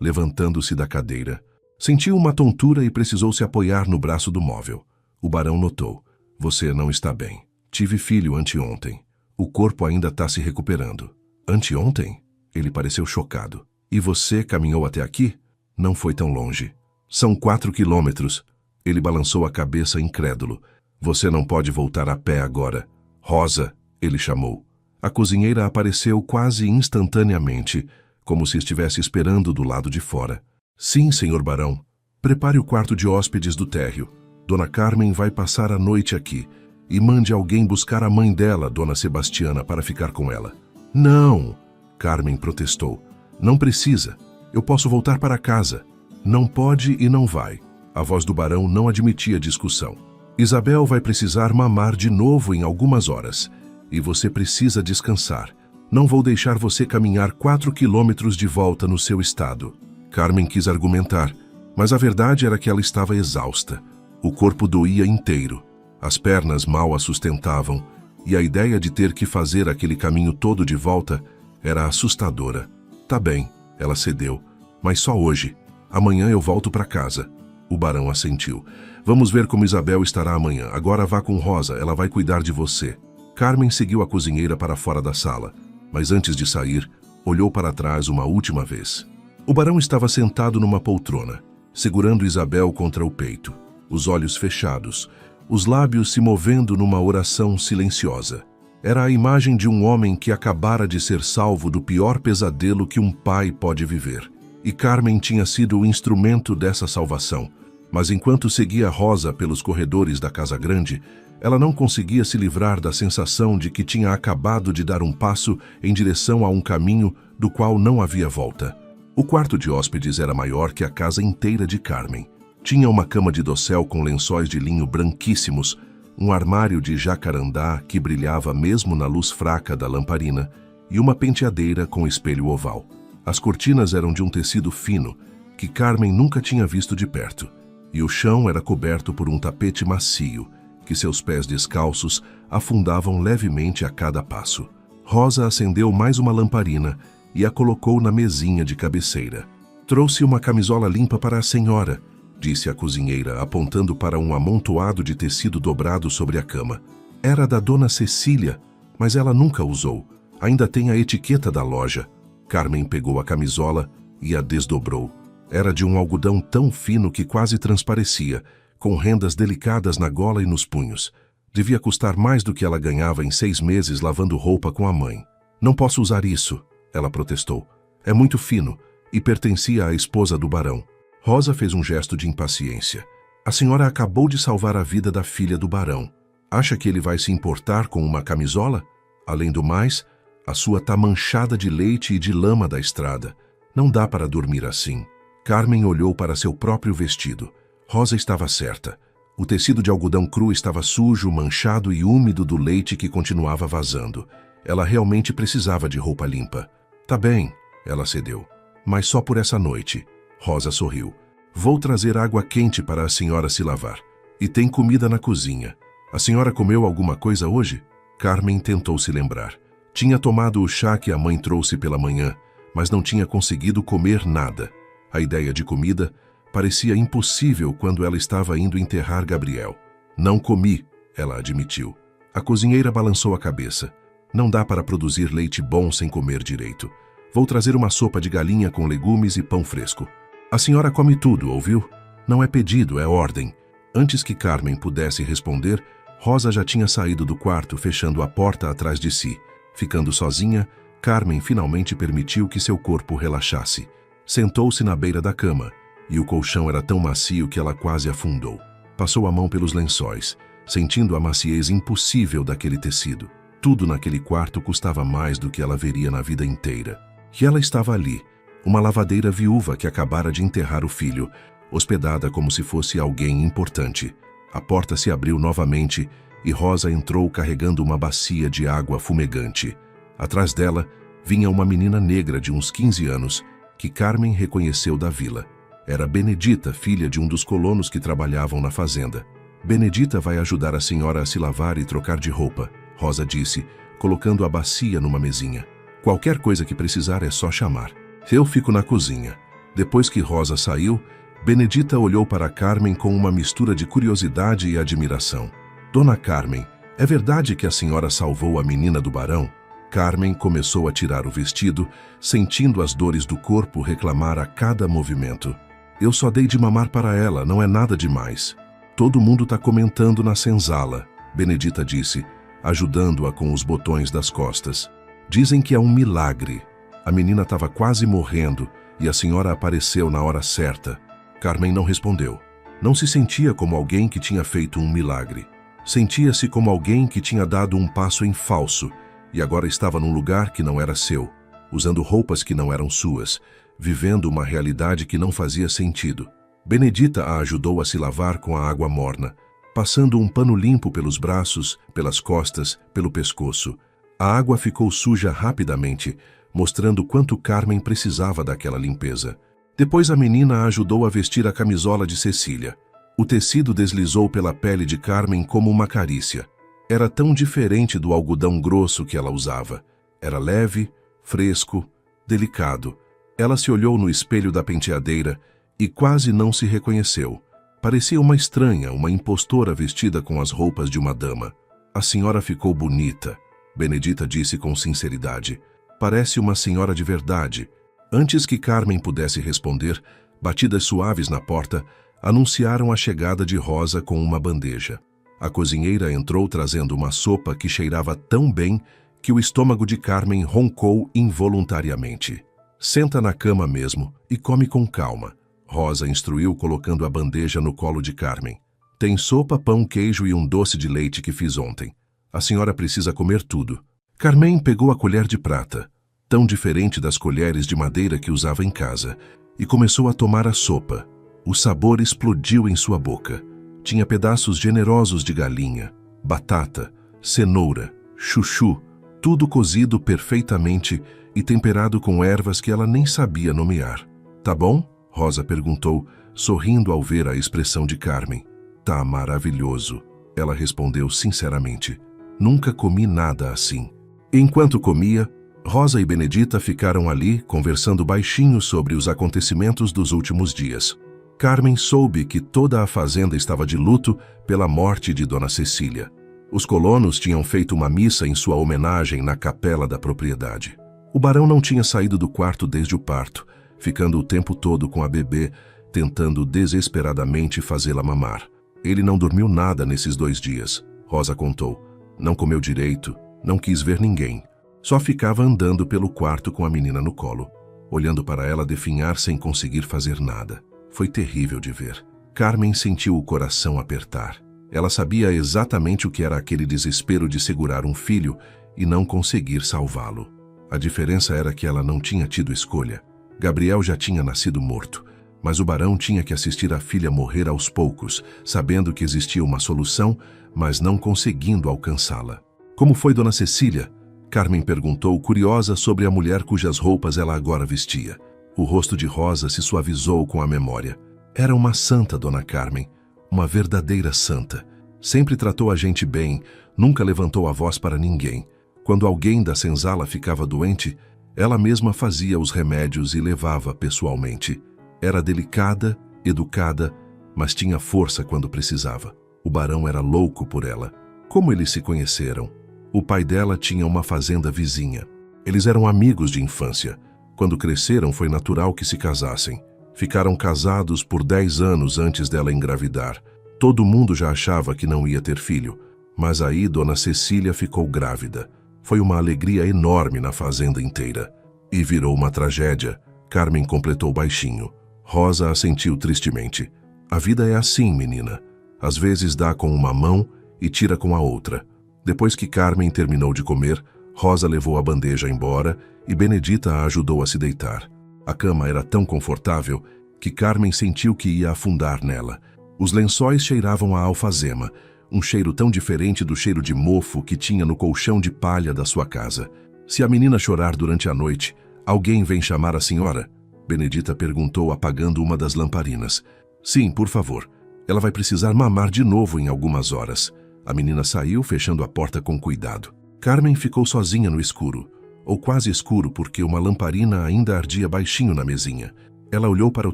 levantando-se da cadeira. Sentiu uma tontura e precisou se apoiar no braço do móvel. O barão notou. Você não está bem. Tive filho anteontem. O corpo ainda está se recuperando. Anteontem? Ele pareceu chocado. E você caminhou até aqui? Não foi tão longe. São 4 quilômetros. Ele balançou a cabeça incrédulo. Você não pode voltar a pé agora. Rosa, ele chamou. A cozinheira apareceu quase instantaneamente, como se estivesse esperando do lado de fora. Sim, senhor barão. Prepare o quarto de hóspedes do térreo. Dona Carmen vai passar a noite aqui. E mande alguém buscar a mãe dela, Dona Sebastiana, para ficar com ela. Não! Carmen protestou. Não precisa. Eu posso voltar para casa. Não pode e não vai. A voz do barão não admitia discussão. Isabel vai precisar mamar de novo em algumas horas. E você precisa descansar. Não vou deixar você caminhar 4 quilômetros de volta no seu estado. Carmen quis argumentar, mas a verdade era que ela estava exausta. O corpo doía inteiro. As pernas mal a sustentavam, e a ideia de ter que fazer aquele caminho todo de volta era assustadora. Tá bem, ela cedeu, mas só hoje. Amanhã eu volto para casa. O barão assentiu. Vamos ver como Isabel estará amanhã. Agora vá com Rosa, ela vai cuidar de você. Carmen seguiu a cozinheira para fora da sala, mas antes de sair, olhou para trás uma última vez. O barão estava sentado numa poltrona, segurando Isabel contra o peito, os olhos fechados, os lábios se movendo numa oração silenciosa. Era a imagem de um homem que acabara de ser salvo do pior pesadelo que um pai pode viver. E Carmen tinha sido o instrumento dessa salvação. Mas enquanto seguia Rosa pelos corredores da Casa Grande, ela não conseguia se livrar da sensação de que tinha acabado de dar um passo em direção a um caminho do qual não havia volta. O quarto de hóspedes era maior que a casa inteira de Carmen. Tinha uma cama de dossel com lençóis de linho branquíssimos, um armário de jacarandá que brilhava mesmo na luz fraca da lamparina e uma penteadeira com espelho oval. As cortinas eram de um tecido fino, que Carmen nunca tinha visto de perto, e o chão era coberto por um tapete macio, que seus pés descalços afundavam levemente a cada passo. Rosa acendeu mais uma lamparina e a colocou na mesinha de cabeceira. Trouxe uma camisola limpa para a senhora, disse a cozinheira, apontando para um amontoado de tecido dobrado sobre a cama. Era da dona Cecília, mas ela nunca usou. Ainda tem a etiqueta da loja. Carmen pegou a camisola e a desdobrou. Era de um algodão tão fino que quase transparecia, com rendas delicadas na gola e nos punhos. Devia custar mais do que ela ganhava em 6 meses lavando roupa com a mãe. Não posso usar isso, ela protestou. É muito fino e pertencia à esposa do barão. Rosa fez um gesto de impaciência. A senhora acabou de salvar a vida da filha do barão. Acha que ele vai se importar com uma camisola? Além do mais, a sua tá manchada de leite e de lama da estrada. Não dá para dormir assim. Carmen olhou para seu próprio vestido. Rosa estava certa. O tecido de algodão cru estava sujo, manchado e úmido do leite que continuava vazando. Ela realmente precisava de roupa limpa. Tá bem, ela cedeu. Mas só por essa noite. Rosa sorriu. Vou trazer água quente para a senhora se lavar. E tem comida na cozinha. A senhora comeu alguma coisa hoje? Carmen tentou se lembrar. Tinha tomado o chá que a mãe trouxe pela manhã, mas não tinha conseguido comer nada. A ideia de comida Parecia impossível quando ela estava indo enterrar Gabriel. Não comi, ela admitiu. A cozinheira balançou a cabeça. Não dá para produzir leite bom sem comer direito. Vou trazer uma sopa de galinha com legumes e pão fresco. A senhora come tudo, ouviu? Não é pedido, é ordem. Antes que Carmen pudesse responder, Rosa já tinha saído do quarto, fechando a porta atrás de si. Ficando sozinha, Carmen finalmente permitiu que seu corpo relaxasse. Sentou-se na beira da cama, e o colchão era tão macio que ela quase afundou. Passou a mão pelos lençóis, sentindo a maciez impossível daquele tecido. Tudo naquele quarto custava mais do que ela veria na vida inteira. E ela estava ali, uma lavadeira viúva que acabara de enterrar o filho, hospedada como se fosse alguém importante. A porta se abriu novamente e Rosa entrou carregando uma bacia de água fumegante. Atrás dela vinha uma menina negra de uns 15 anos, que Carmen reconheceu da vila. Era Benedita, filha de um dos colonos que trabalhavam na fazenda. Benedita vai ajudar a senhora a se lavar e trocar de roupa, Rosa disse, colocando a bacia numa mesinha. Qualquer coisa que precisar é só chamar. Eu fico na cozinha. Depois que Rosa saiu, Benedita olhou para Carmen com uma mistura de curiosidade e admiração. Dona Carmen, é verdade que a senhora salvou a menina do barão? Carmen começou a tirar o vestido, sentindo as dores do corpo reclamar a cada movimento. Eu só dei de mamar para ela, não é nada demais. Todo mundo tá comentando na senzala, Benedita disse, ajudando-a com os botões das costas. Dizem que é um milagre. A menina estava quase morrendo e a senhora apareceu na hora certa. Carmen não respondeu. Não se sentia como alguém que tinha feito um milagre. Sentia-se como alguém que tinha dado um passo em falso e agora estava num lugar que não era seu, usando roupas que não eram suas, vivendo uma realidade que não fazia sentido. Benedita a ajudou a se lavar com a água morna, passando um pano limpo pelos braços, pelas costas, pelo pescoço. A água ficou suja rapidamente, mostrando quanto Carmen precisava daquela limpeza. Depois a menina a ajudou a vestir a camisola de Cecília. O tecido deslizou pela pele de Carmen como uma carícia. Era tão diferente do algodão grosso que ela usava. Era leve, fresco, delicado. Ela se olhou no espelho da penteadeira e quase não se reconheceu. Parecia uma estranha, uma impostora vestida com as roupas de uma dama. A senhora ficou bonita, Benedita disse com sinceridade. Parece uma senhora de verdade. Antes que Carmen pudesse responder, batidas suaves na porta anunciaram a chegada de Rosa com uma bandeja. A cozinheira entrou trazendo uma sopa que cheirava tão bem que o estômago de Carmen roncou involuntariamente. Senta na cama mesmo e come com calma, Rosa instruiu colocando a bandeja no colo de Carmen. Tem sopa, pão, queijo e um doce de leite que fiz ontem. A senhora precisa comer tudo. Carmen pegou a colher de prata, tão diferente das colheres de madeira que usava em casa, e começou a tomar a sopa. O sabor explodiu em sua boca. Tinha pedaços generosos de galinha, batata, cenoura, chuchu, tudo cozido perfeitamente e temperado com ervas que ela nem sabia nomear. Tá bom? Rosa perguntou, sorrindo ao ver a expressão de Carmen. Tá maravilhoso, ela respondeu sinceramente. Nunca comi nada assim. Enquanto comia, Rosa e Benedita ficaram ali conversando baixinho sobre os acontecimentos dos últimos dias. Carmen soube que toda a fazenda estava de luto pela morte de Dona Cecília. Os colonos tinham feito uma missa em sua homenagem na capela da propriedade. O barão não tinha saído do quarto desde o parto, ficando o tempo todo com a bebê, tentando desesperadamente fazê-la mamar. Ele não dormiu nada nesses 2 dias, Rosa contou. Não comeu direito, não quis ver ninguém. Só ficava andando pelo quarto com a menina no colo, olhando para ela definhar sem conseguir fazer nada. Foi terrível de ver. Carmen sentiu o coração apertar. Ela sabia exatamente o que era aquele desespero de segurar um filho e não conseguir salvá-lo. A diferença era que ela não tinha tido escolha. Gabriel já tinha nascido morto, mas o barão tinha que assistir a filha morrer aos poucos, sabendo que existia uma solução, mas não conseguindo alcançá-la. Como foi Dona Cecília? Carmen perguntou, curiosa sobre a mulher cujas roupas ela agora vestia. O rosto de Rosa se suavizou com a memória. Era uma santa, Dona Carmen, uma verdadeira santa. Sempre tratou a gente bem, nunca levantou a voz para ninguém. Quando alguém da senzala ficava doente, ela mesma fazia os remédios e levava pessoalmente. Era delicada educada, mas tinha força quando precisava. O barão era louco por ela. Como eles se conheceram? O pai dela tinha uma fazenda vizinha. Eles eram amigos de infância. Quando cresceram, foi natural que se casassem. Ficaram casados por 10 anos antes dela engravidar. Todo mundo já achava que não ia ter filho, mas aí Dona Cecília ficou grávida. Foi uma alegria enorme na fazenda inteira. E virou uma tragédia. Carmen completou baixinho. Rosa assentiu tristemente. A vida é assim, menina. Às vezes dá com uma mão e tira com a outra. Depois que Carmen terminou de comer, Rosa levou a bandeja embora e Benedita a ajudou a se deitar. A cama era tão confortável que Carmen sentiu que ia afundar nela. Os lençóis cheiravam a alfazema, um cheiro tão diferente do cheiro de mofo que tinha no colchão de palha da sua casa. Se a menina chorar durante a noite, alguém vem chamar a senhora? Benedita perguntou, apagando uma das lamparinas. Sim, por favor. Ela vai precisar mamar de novo em algumas horas. A menina saiu, fechando a porta com cuidado. Carmen ficou sozinha no escuro, ou quase escuro porque uma lamparina ainda ardia baixinho na mesinha. Ela olhou para o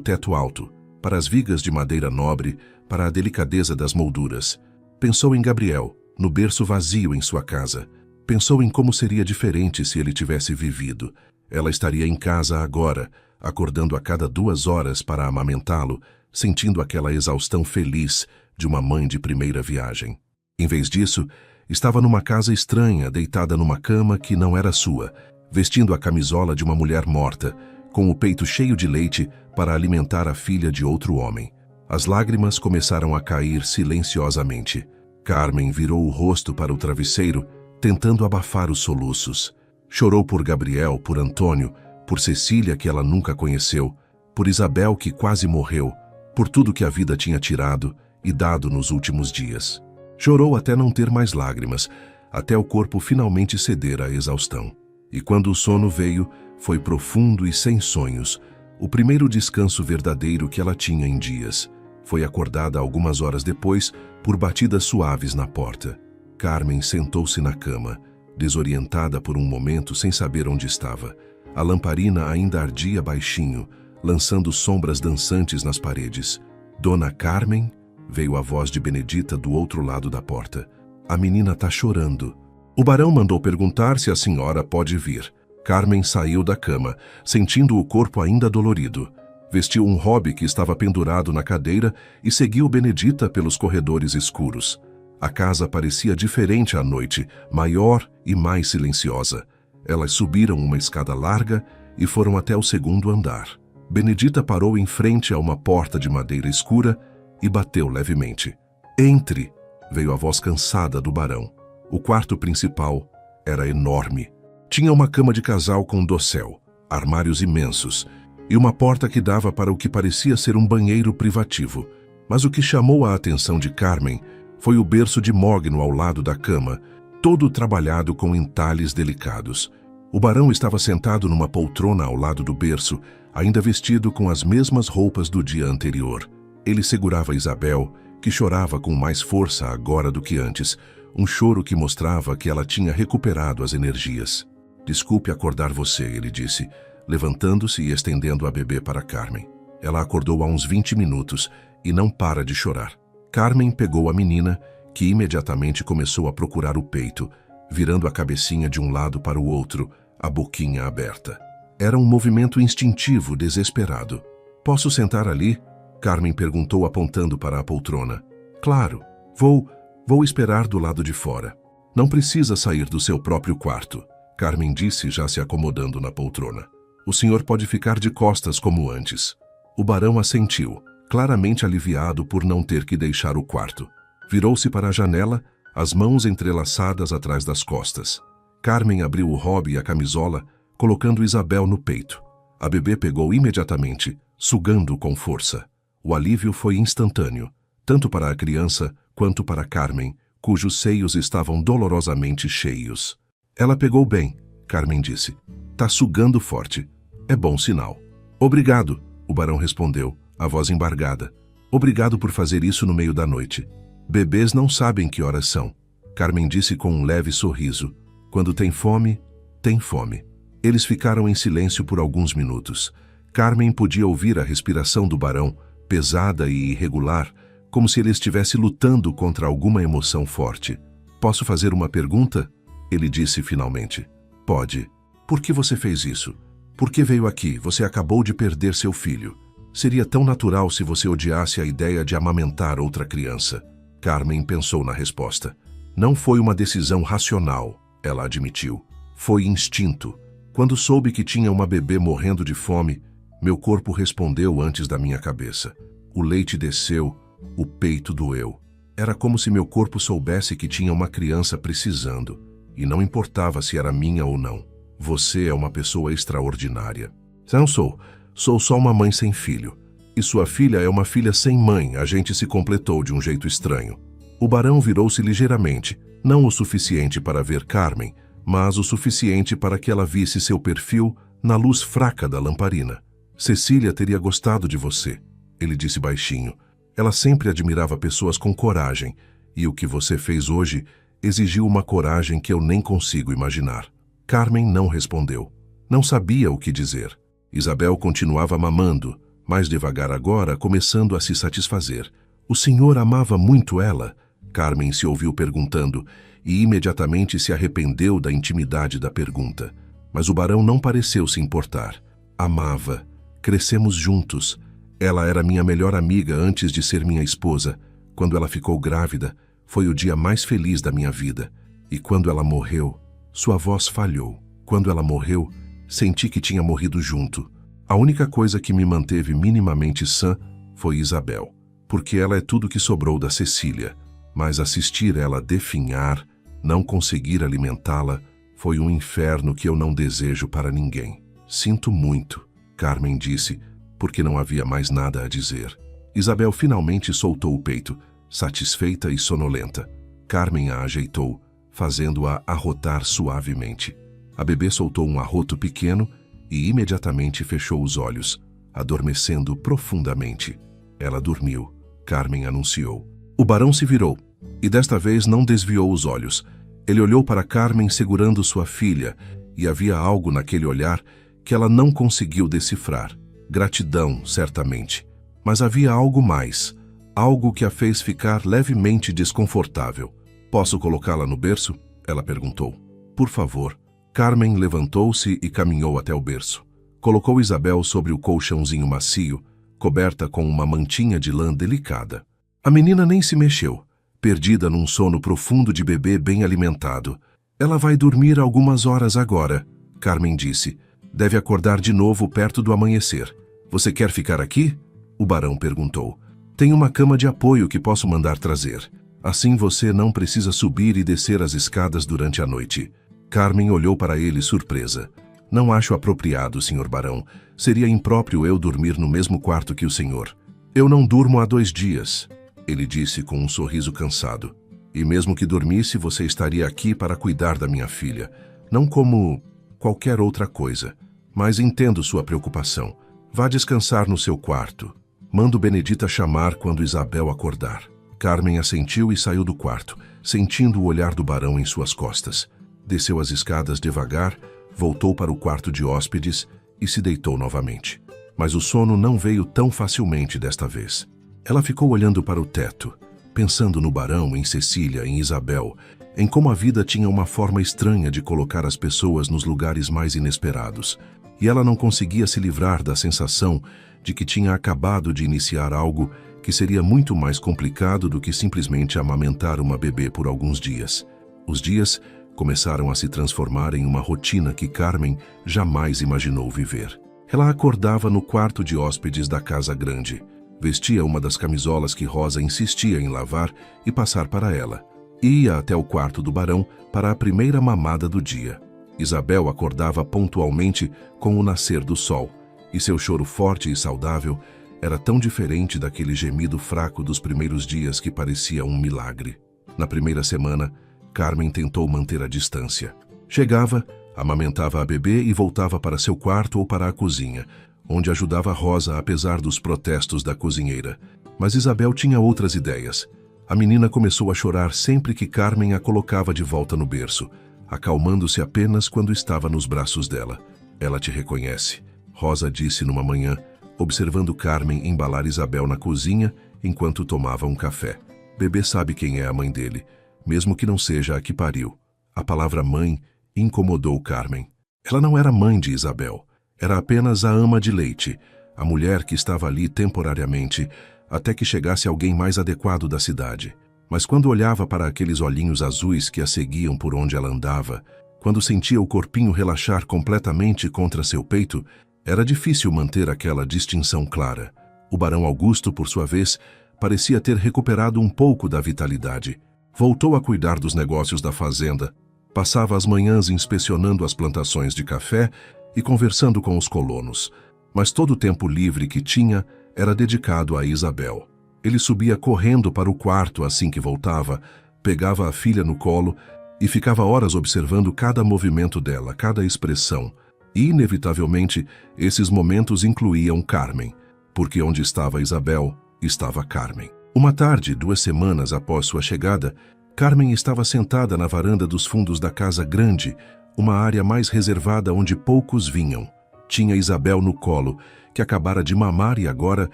teto alto, para as vigas de madeira nobre, para a delicadeza das molduras. Pensou em Gabriel, no berço vazio em sua casa. Pensou em como seria diferente se ele tivesse vivido. Ela estaria em casa agora, acordando a cada 2 horas para amamentá-lo, sentindo aquela exaustão feliz de uma mãe de primeira viagem. Em vez disso, estava numa casa estranha, deitada numa cama que não era sua, vestindo a camisola de uma mulher morta, com o peito cheio de leite para alimentar a filha de outro homem. As lágrimas começaram a cair silenciosamente. Carmen virou o rosto para o travesseiro, tentando abafar os soluços. Chorou por Gabriel, por Antônio, por Cecília, que ela nunca conheceu, por Isabel, que quase morreu, por tudo que a vida tinha tirado e dado nos últimos dias. Chorou até não ter mais lágrimas, até o corpo finalmente ceder à exaustão. E quando o sono veio, foi profundo e sem sonhos, o primeiro descanso verdadeiro que ela tinha em dias. Foi acordada algumas horas depois por batidas suaves na porta. Carmen sentou-se na cama, desorientada por um momento sem saber onde estava. A lamparina ainda ardia baixinho, lançando sombras dançantes nas paredes. Dona Carmen, veio a voz de Benedita do outro lado da porta. A menina tá chorando. O barão mandou perguntar se a senhora pode vir. Carmen saiu da cama, sentindo o corpo ainda dolorido. Vestiu um robe que estava pendurado na cadeira e seguiu Benedita pelos corredores escuros. A casa parecia diferente à noite, maior e mais silenciosa. Elas subiram uma escada larga e foram até o 2º andar. Benedita parou em frente a uma porta de madeira escura e bateu levemente. Entre, veio a voz cansada do barão. O quarto principal era enorme. Tinha uma cama de casal com dossel, armários imensos e uma porta que dava para o que parecia ser um banheiro privativo. Mas o que chamou a atenção de Carmen foi o berço de mogno ao lado da cama, todo trabalhado com entalhes delicados. O barão estava sentado numa poltrona ao lado do berço, ainda vestido com as mesmas roupas do dia anterior. Ele segurava Isabel, que chorava com mais força agora do que antes, um choro que mostrava que ela tinha recuperado as energias. Desculpe acordar você, ele disse, levantando-se e estendendo a bebê para Carmen. Ela acordou há uns 20 minutos e não para de chorar. Carmen pegou a menina, que imediatamente começou a procurar o peito, virando a cabecinha de um lado para o outro, a boquinha aberta. Era um movimento instintivo, desesperado. Posso sentar ali? Carmen perguntou apontando para a poltrona. Claro, vou esperar do lado de fora. Não precisa sair do seu próprio quarto, Carmen disse, já se acomodando na poltrona. O senhor pode ficar de costas como antes. O barão assentiu, claramente aliviado por não ter que deixar o quarto. Virou-se para a janela, as mãos entrelaçadas atrás das costas. Carmen abriu o robe e a camisola, colocando Isabel no peito. A bebê pegou imediatamente, sugando com força. O alívio foi instantâneo, tanto para a criança quanto para Carmen, cujos seios estavam dolorosamente cheios. Ela pegou bem, Carmen disse. Tá sugando forte. É bom sinal. Obrigado, o barão respondeu, a voz embargada. Obrigado por fazer isso no meio da noite. Bebês não sabem que horas são. Carmen disse com um leve sorriso. Quando tem fome, tem fome. Eles ficaram em silêncio por alguns minutos. Carmen podia ouvir a respiração do barão, pesada e irregular, como se ele estivesse lutando contra alguma emoção forte. "Posso fazer uma pergunta?" ele disse finalmente. "Pode. Por que você fez isso? Por que veio aqui? Você acabou de perder seu filho. Seria tão natural se você odiasse a ideia de amamentar outra criança." Carmen pensou na resposta. "Não foi uma decisão racional", ela admitiu. "Foi instinto. Quando soube que tinha uma bebê morrendo de fome, meu corpo respondeu antes da minha cabeça. O leite desceu, o peito doeu. Era como se meu corpo soubesse que tinha uma criança precisando, e não importava se era minha ou não. Você é uma pessoa extraordinária." "Não sou. Sou só uma mãe sem filho. E sua filha é uma filha sem mãe." A gente se completou de um jeito estranho. O barão virou-se ligeiramente, não o suficiente para ver Carmen, mas o suficiente para que ela visse seu perfil na luz fraca da lamparina. "Cecília teria gostado de você", ele disse baixinho. "Ela sempre admirava pessoas com coragem, e o que você fez hoje exigiu uma coragem que eu nem consigo imaginar." Carmen não respondeu. Não sabia o que dizer. Isabel continuava mamando, mais devagar agora, começando a se satisfazer. "O senhor amava muito ela?" Carmen se ouviu perguntando, e imediatamente se arrependeu da intimidade da pergunta. Mas o barão não pareceu se importar. "Amava. Crescemos juntos. Ela era minha melhor amiga antes de ser minha esposa. Quando ela ficou grávida, foi o dia mais feliz da minha vida. E quando ela morreu, sua voz falhou. Quando ela morreu, senti que tinha morrido junto. A única coisa que me manteve minimamente sã foi Isabel, porque ela é tudo que sobrou da Cecília. Mas assistir ela definhar, não conseguir alimentá-la, foi um inferno que eu não desejo para ninguém." "Sinto muito", Carmen disse, porque não havia mais nada a dizer. Isabel finalmente soltou o peito, satisfeita e sonolenta. Carmen a ajeitou, fazendo-a arrotar suavemente. A bebê soltou um arroto pequeno e imediatamente fechou os olhos, adormecendo profundamente. Ela dormiu, Carmen anunciou. O barão se virou, e desta vez não desviou os olhos. Ele olhou para Carmen segurando sua filha, e havia algo naquele olhar que ela não conseguiu decifrar. Gratidão, certamente. Mas havia algo mais, algo que a fez ficar levemente desconfortável. "Posso colocá-la no berço?" ela perguntou. "Por favor." Carmen levantou-se e caminhou até o berço. Colocou Isabel sobre o colchãozinho macio, coberta com uma mantinha de lã delicada. A menina nem se mexeu, perdida num sono profundo de bebê bem alimentado. "Ela vai dormir algumas horas agora", Carmen disse. "Deve acordar de novo perto do amanhecer. Você quer ficar aqui?" O barão perguntou. "Tem uma cama de apoio que posso mandar trazer. Assim você não precisa subir e descer as escadas durante a noite." Carmen olhou para ele surpresa. "Não acho apropriado, senhor barão. Seria impróprio eu dormir no mesmo quarto que o senhor." "Eu não durmo há 2 dias", ele disse com um sorriso cansado. "E mesmo que dormisse, você estaria aqui para cuidar da minha filha. Não como qualquer outra coisa. Mas entendo sua preocupação. Vá descansar no seu quarto. Mando Benedita chamar quando Isabel acordar." Carmen assentiu e saiu do quarto, sentindo o olhar do barão em suas costas. Desceu as escadas devagar, voltou para o quarto de hóspedes e se deitou novamente. Mas o sono não veio tão facilmente desta vez. Ela ficou olhando para o teto, pensando no barão, em Cecília, em Isabel, em como a vida tinha uma forma estranha de colocar as pessoas nos lugares mais inesperados. E ela não conseguia se livrar da sensação de que tinha acabado de iniciar algo que seria muito mais complicado do que simplesmente amamentar uma bebê por alguns dias. Os dias começaram a se transformar em uma rotina que Carmen jamais imaginou viver. Ela acordava no quarto de hóspedes da casa grande. Vestia uma das camisolas que Rosa insistia em lavar e passar para ela. Ia até o quarto do barão para a primeira mamada do dia. Isabel acordava pontualmente com o nascer do sol, e seu choro forte e saudável era tão diferente daquele gemido fraco dos primeiros dias que parecia um milagre. Na primeira semana, Carmen tentou manter a distância. Chegava, amamentava a bebê e voltava para seu quarto ou para a cozinha, onde ajudava Rosa apesar dos protestos da cozinheira. Mas Isabel tinha outras ideias. A menina começou a chorar sempre que Carmen a colocava de volta no berço, acalmando-se apenas quando estava nos braços dela. "Ela te reconhece", Rosa disse numa manhã, observando Carmen embalar Isabel na cozinha enquanto tomava um café. Bebê sabe quem é a mãe dele, mesmo que não seja a que pariu. A palavra mãe incomodou Carmen. Ela não era mãe de Isabel, era apenas a ama de leite, a mulher que estava ali temporariamente, até que chegasse alguém mais adequado da cidade. Mas quando olhava para aqueles olhinhos azuis que a seguiam por onde ela andava, quando sentia o corpinho relaxar completamente contra seu peito, era difícil manter aquela distinção clara. O barão Augusto, por sua vez, parecia ter recuperado um pouco da vitalidade. Voltou a cuidar dos negócios da fazenda, passava as manhãs inspecionando as plantações de café e conversando com os colonos, mas todo o tempo livre que tinha era dedicado a Isabel. Ele subia correndo para o quarto assim que voltava, pegava a filha no colo e ficava horas observando cada movimento dela, cada expressão. E, inevitavelmente, esses momentos incluíam Carmen, porque onde estava Isabel, estava Carmen. Uma tarde, 2 semanas após sua chegada, Carmen estava sentada na varanda dos fundos da casa grande, uma área mais reservada onde poucos vinham. Tinha Isabel no colo, que acabara de mamar e agora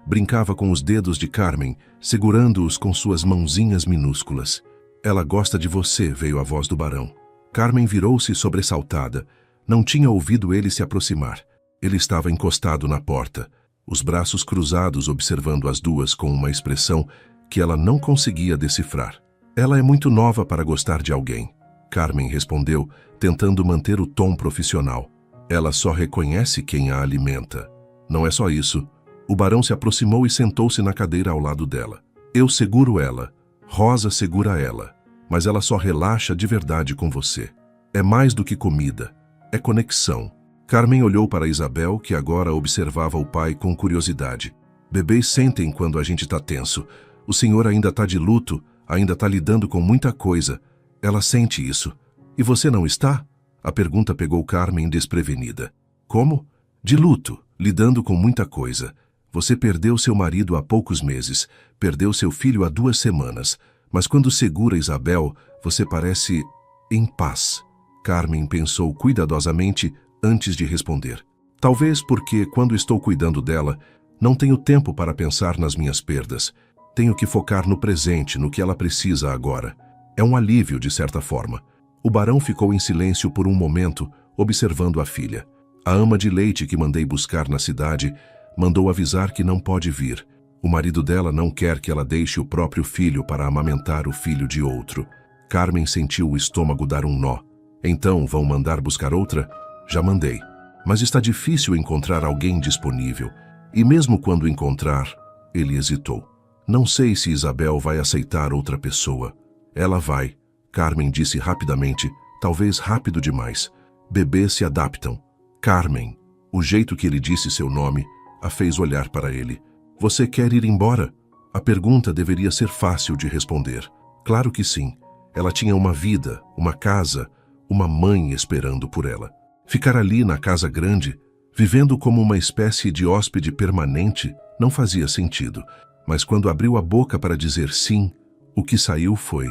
brincava com os dedos de Carmen, segurando-os com suas mãozinhas minúsculas. Ela gosta de você, veio a voz do barão. Carmen virou-se sobressaltada. Não tinha ouvido ele se aproximar. Ele estava encostado na porta, os braços cruzados observando as duas com uma expressão que ela não conseguia decifrar. Ela é muito nova para gostar de alguém, Carmen respondeu, tentando manter o tom profissional. Ela só reconhece quem a alimenta. Não é só isso. O barão se aproximou e sentou-se na cadeira ao lado dela. Eu seguro ela. Rosa segura ela. Mas ela só relaxa de verdade com você. É mais do que comida. É conexão. Carmen olhou para Isabel, que agora observava o pai com curiosidade. Bebês sentem quando a gente está tenso. O senhor ainda está de luto, ainda está lidando com muita coisa. Ela sente isso. E você não está? A pergunta pegou Carmen desprevenida. Como? De luto, lidando com muita coisa. Você perdeu seu marido há poucos meses, perdeu seu filho há 2 semanas, mas quando segura Isabel, você parece em paz. Carmen pensou cuidadosamente antes de responder. Talvez porque, quando estou cuidando dela, não tenho tempo para pensar nas minhas perdas. Tenho que focar no presente, no que ela precisa agora. É um alívio, de certa forma. O barão ficou em silêncio por um momento, observando a filha. A ama de leite que mandei buscar na cidade mandou avisar que não pode vir. O marido dela não quer que ela deixe o próprio filho para amamentar o filho de outro. Carmen sentiu o estômago dar um nó. Então, vão mandar buscar outra? Já mandei. Mas está difícil encontrar alguém disponível. E mesmo quando encontrar, ele hesitou. Não sei se Isabel vai aceitar outra pessoa. Ela vai, Carmen disse rapidamente, talvez rápido demais. Bebês se adaptam. Carmen, o jeito que ele disse seu nome, a fez olhar para ele. Você quer ir embora? A pergunta deveria ser fácil de responder. Claro que sim. Ela tinha uma vida, uma casa, uma mãe esperando por ela. Ficar ali na casa grande, vivendo como uma espécie de hóspede permanente, não fazia sentido. Mas quando abriu a boca para dizer sim, o que saiu foi: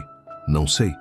não sei.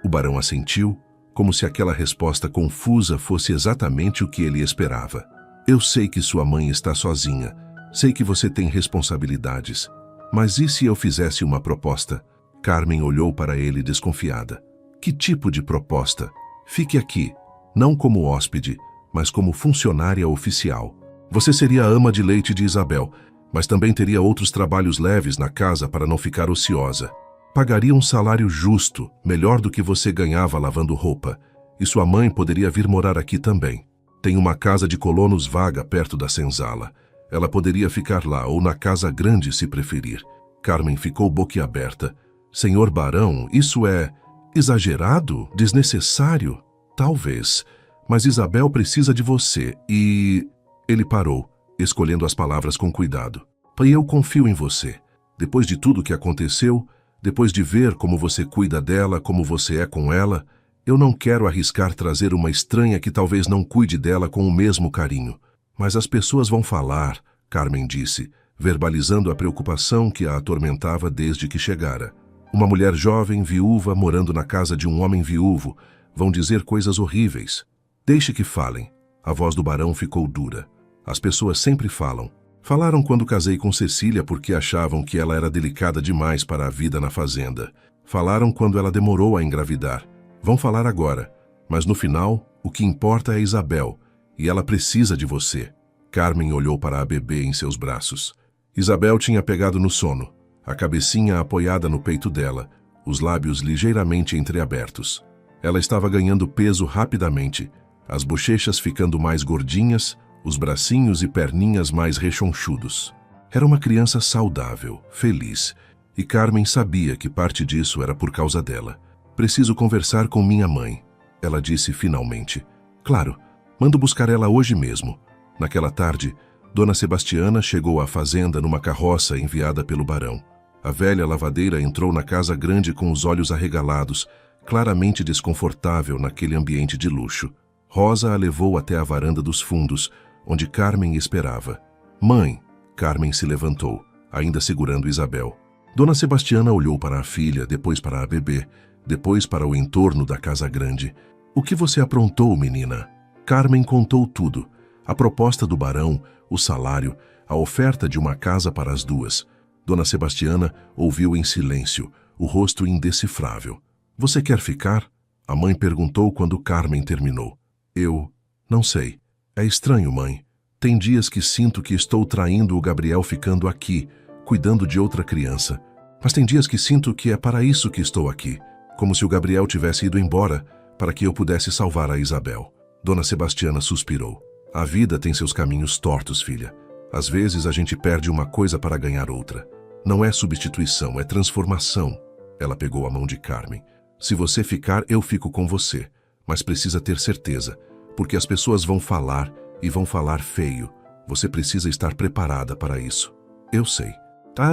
O barão assentiu, como se aquela resposta confusa fosse exatamente o que ele esperava. Eu sei que sua mãe está sozinha. Sei que você tem responsabilidades. Mas e se eu fizesse uma proposta? Carmen olhou para ele desconfiada. Que tipo de proposta? Fique aqui, não como hóspede, mas como funcionária oficial. Você seria a ama de leite de Isabel, mas também teria outros trabalhos leves na casa para não ficar ociosa. Pagaria um salário justo, melhor do que você ganhava lavando roupa. E sua mãe poderia vir morar aqui também. Tem uma casa de colonos vaga perto da senzala. Ela poderia ficar lá ou na casa grande se preferir. Carmen ficou boquiaberta. Senhor barão, isso é exagerado? Desnecessário? Talvez. Mas Isabel precisa de você e... Ele parou, escolhendo as palavras com cuidado. E eu confio em você. Depois de tudo que aconteceu, depois de ver como você cuida dela, como você é com ela, eu não quero arriscar trazer uma estranha que talvez não cuide dela com o mesmo carinho. Mas as pessoas vão falar, Carmen disse, verbalizando a preocupação que a atormentava desde que chegara. Uma mulher jovem, viúva, morando na casa de um homem viúvo, vão dizer coisas horríveis. Deixe que falem. A voz do barão ficou dura. As pessoas sempre falam. Falaram quando casei com Cecília porque achavam que ela era delicada demais para a vida na fazenda. Falaram quando ela demorou a engravidar. Vão falar agora. Mas no final, o que importa é Isabel, e ela precisa de você. Carmen olhou para a bebê em seus braços. Isabel tinha pegado no sono, a cabecinha apoiada no peito dela, os lábios ligeiramente entreabertos. Ela estava ganhando peso rapidamente, as bochechas ficando mais gordinhas, os bracinhos e perninhas mais rechonchudos. Era uma criança saudável, feliz, e Carmen sabia que parte disso era por causa dela. Preciso conversar com minha mãe, ela disse finalmente. Claro, mando buscar ela hoje mesmo. Naquela tarde, Dona Sebastiana chegou à fazenda numa carroça enviada pelo barão. A velha lavadeira entrou na casa grande com os olhos arregalados, claramente desconfortável naquele ambiente de luxo. Rosa a levou até a varanda dos fundos, onde Carmen esperava. Mãe! Carmen se levantou, ainda segurando Isabel. Dona Sebastiana olhou para a filha, depois para a bebê, depois para o entorno da casa grande. O que você aprontou, menina? Carmen contou tudo. A proposta do barão, o salário, a oferta de uma casa para as duas. Dona Sebastiana ouviu em silêncio, o rosto indecifrável. Você quer ficar? A mãe perguntou quando Carmen terminou. Eu não sei. É estranho, mãe. Tem dias que sinto que estou traindo o Gabriel ficando aqui, cuidando de outra criança. Mas tem dias que sinto que é para isso que estou aqui. Como se o Gabriel tivesse ido embora, para que eu pudesse salvar a Isabel. Dona Sebastiana suspirou. A vida tem seus caminhos tortos, filha. Às vezes a gente perde uma coisa para ganhar outra. Não é substituição, é transformação. Ela pegou a mão de Carmen. Se você ficar, eu fico com você. Mas precisa ter certeza, porque as pessoas vão falar e vão falar feio. Você precisa estar preparada para isso. Eu sei.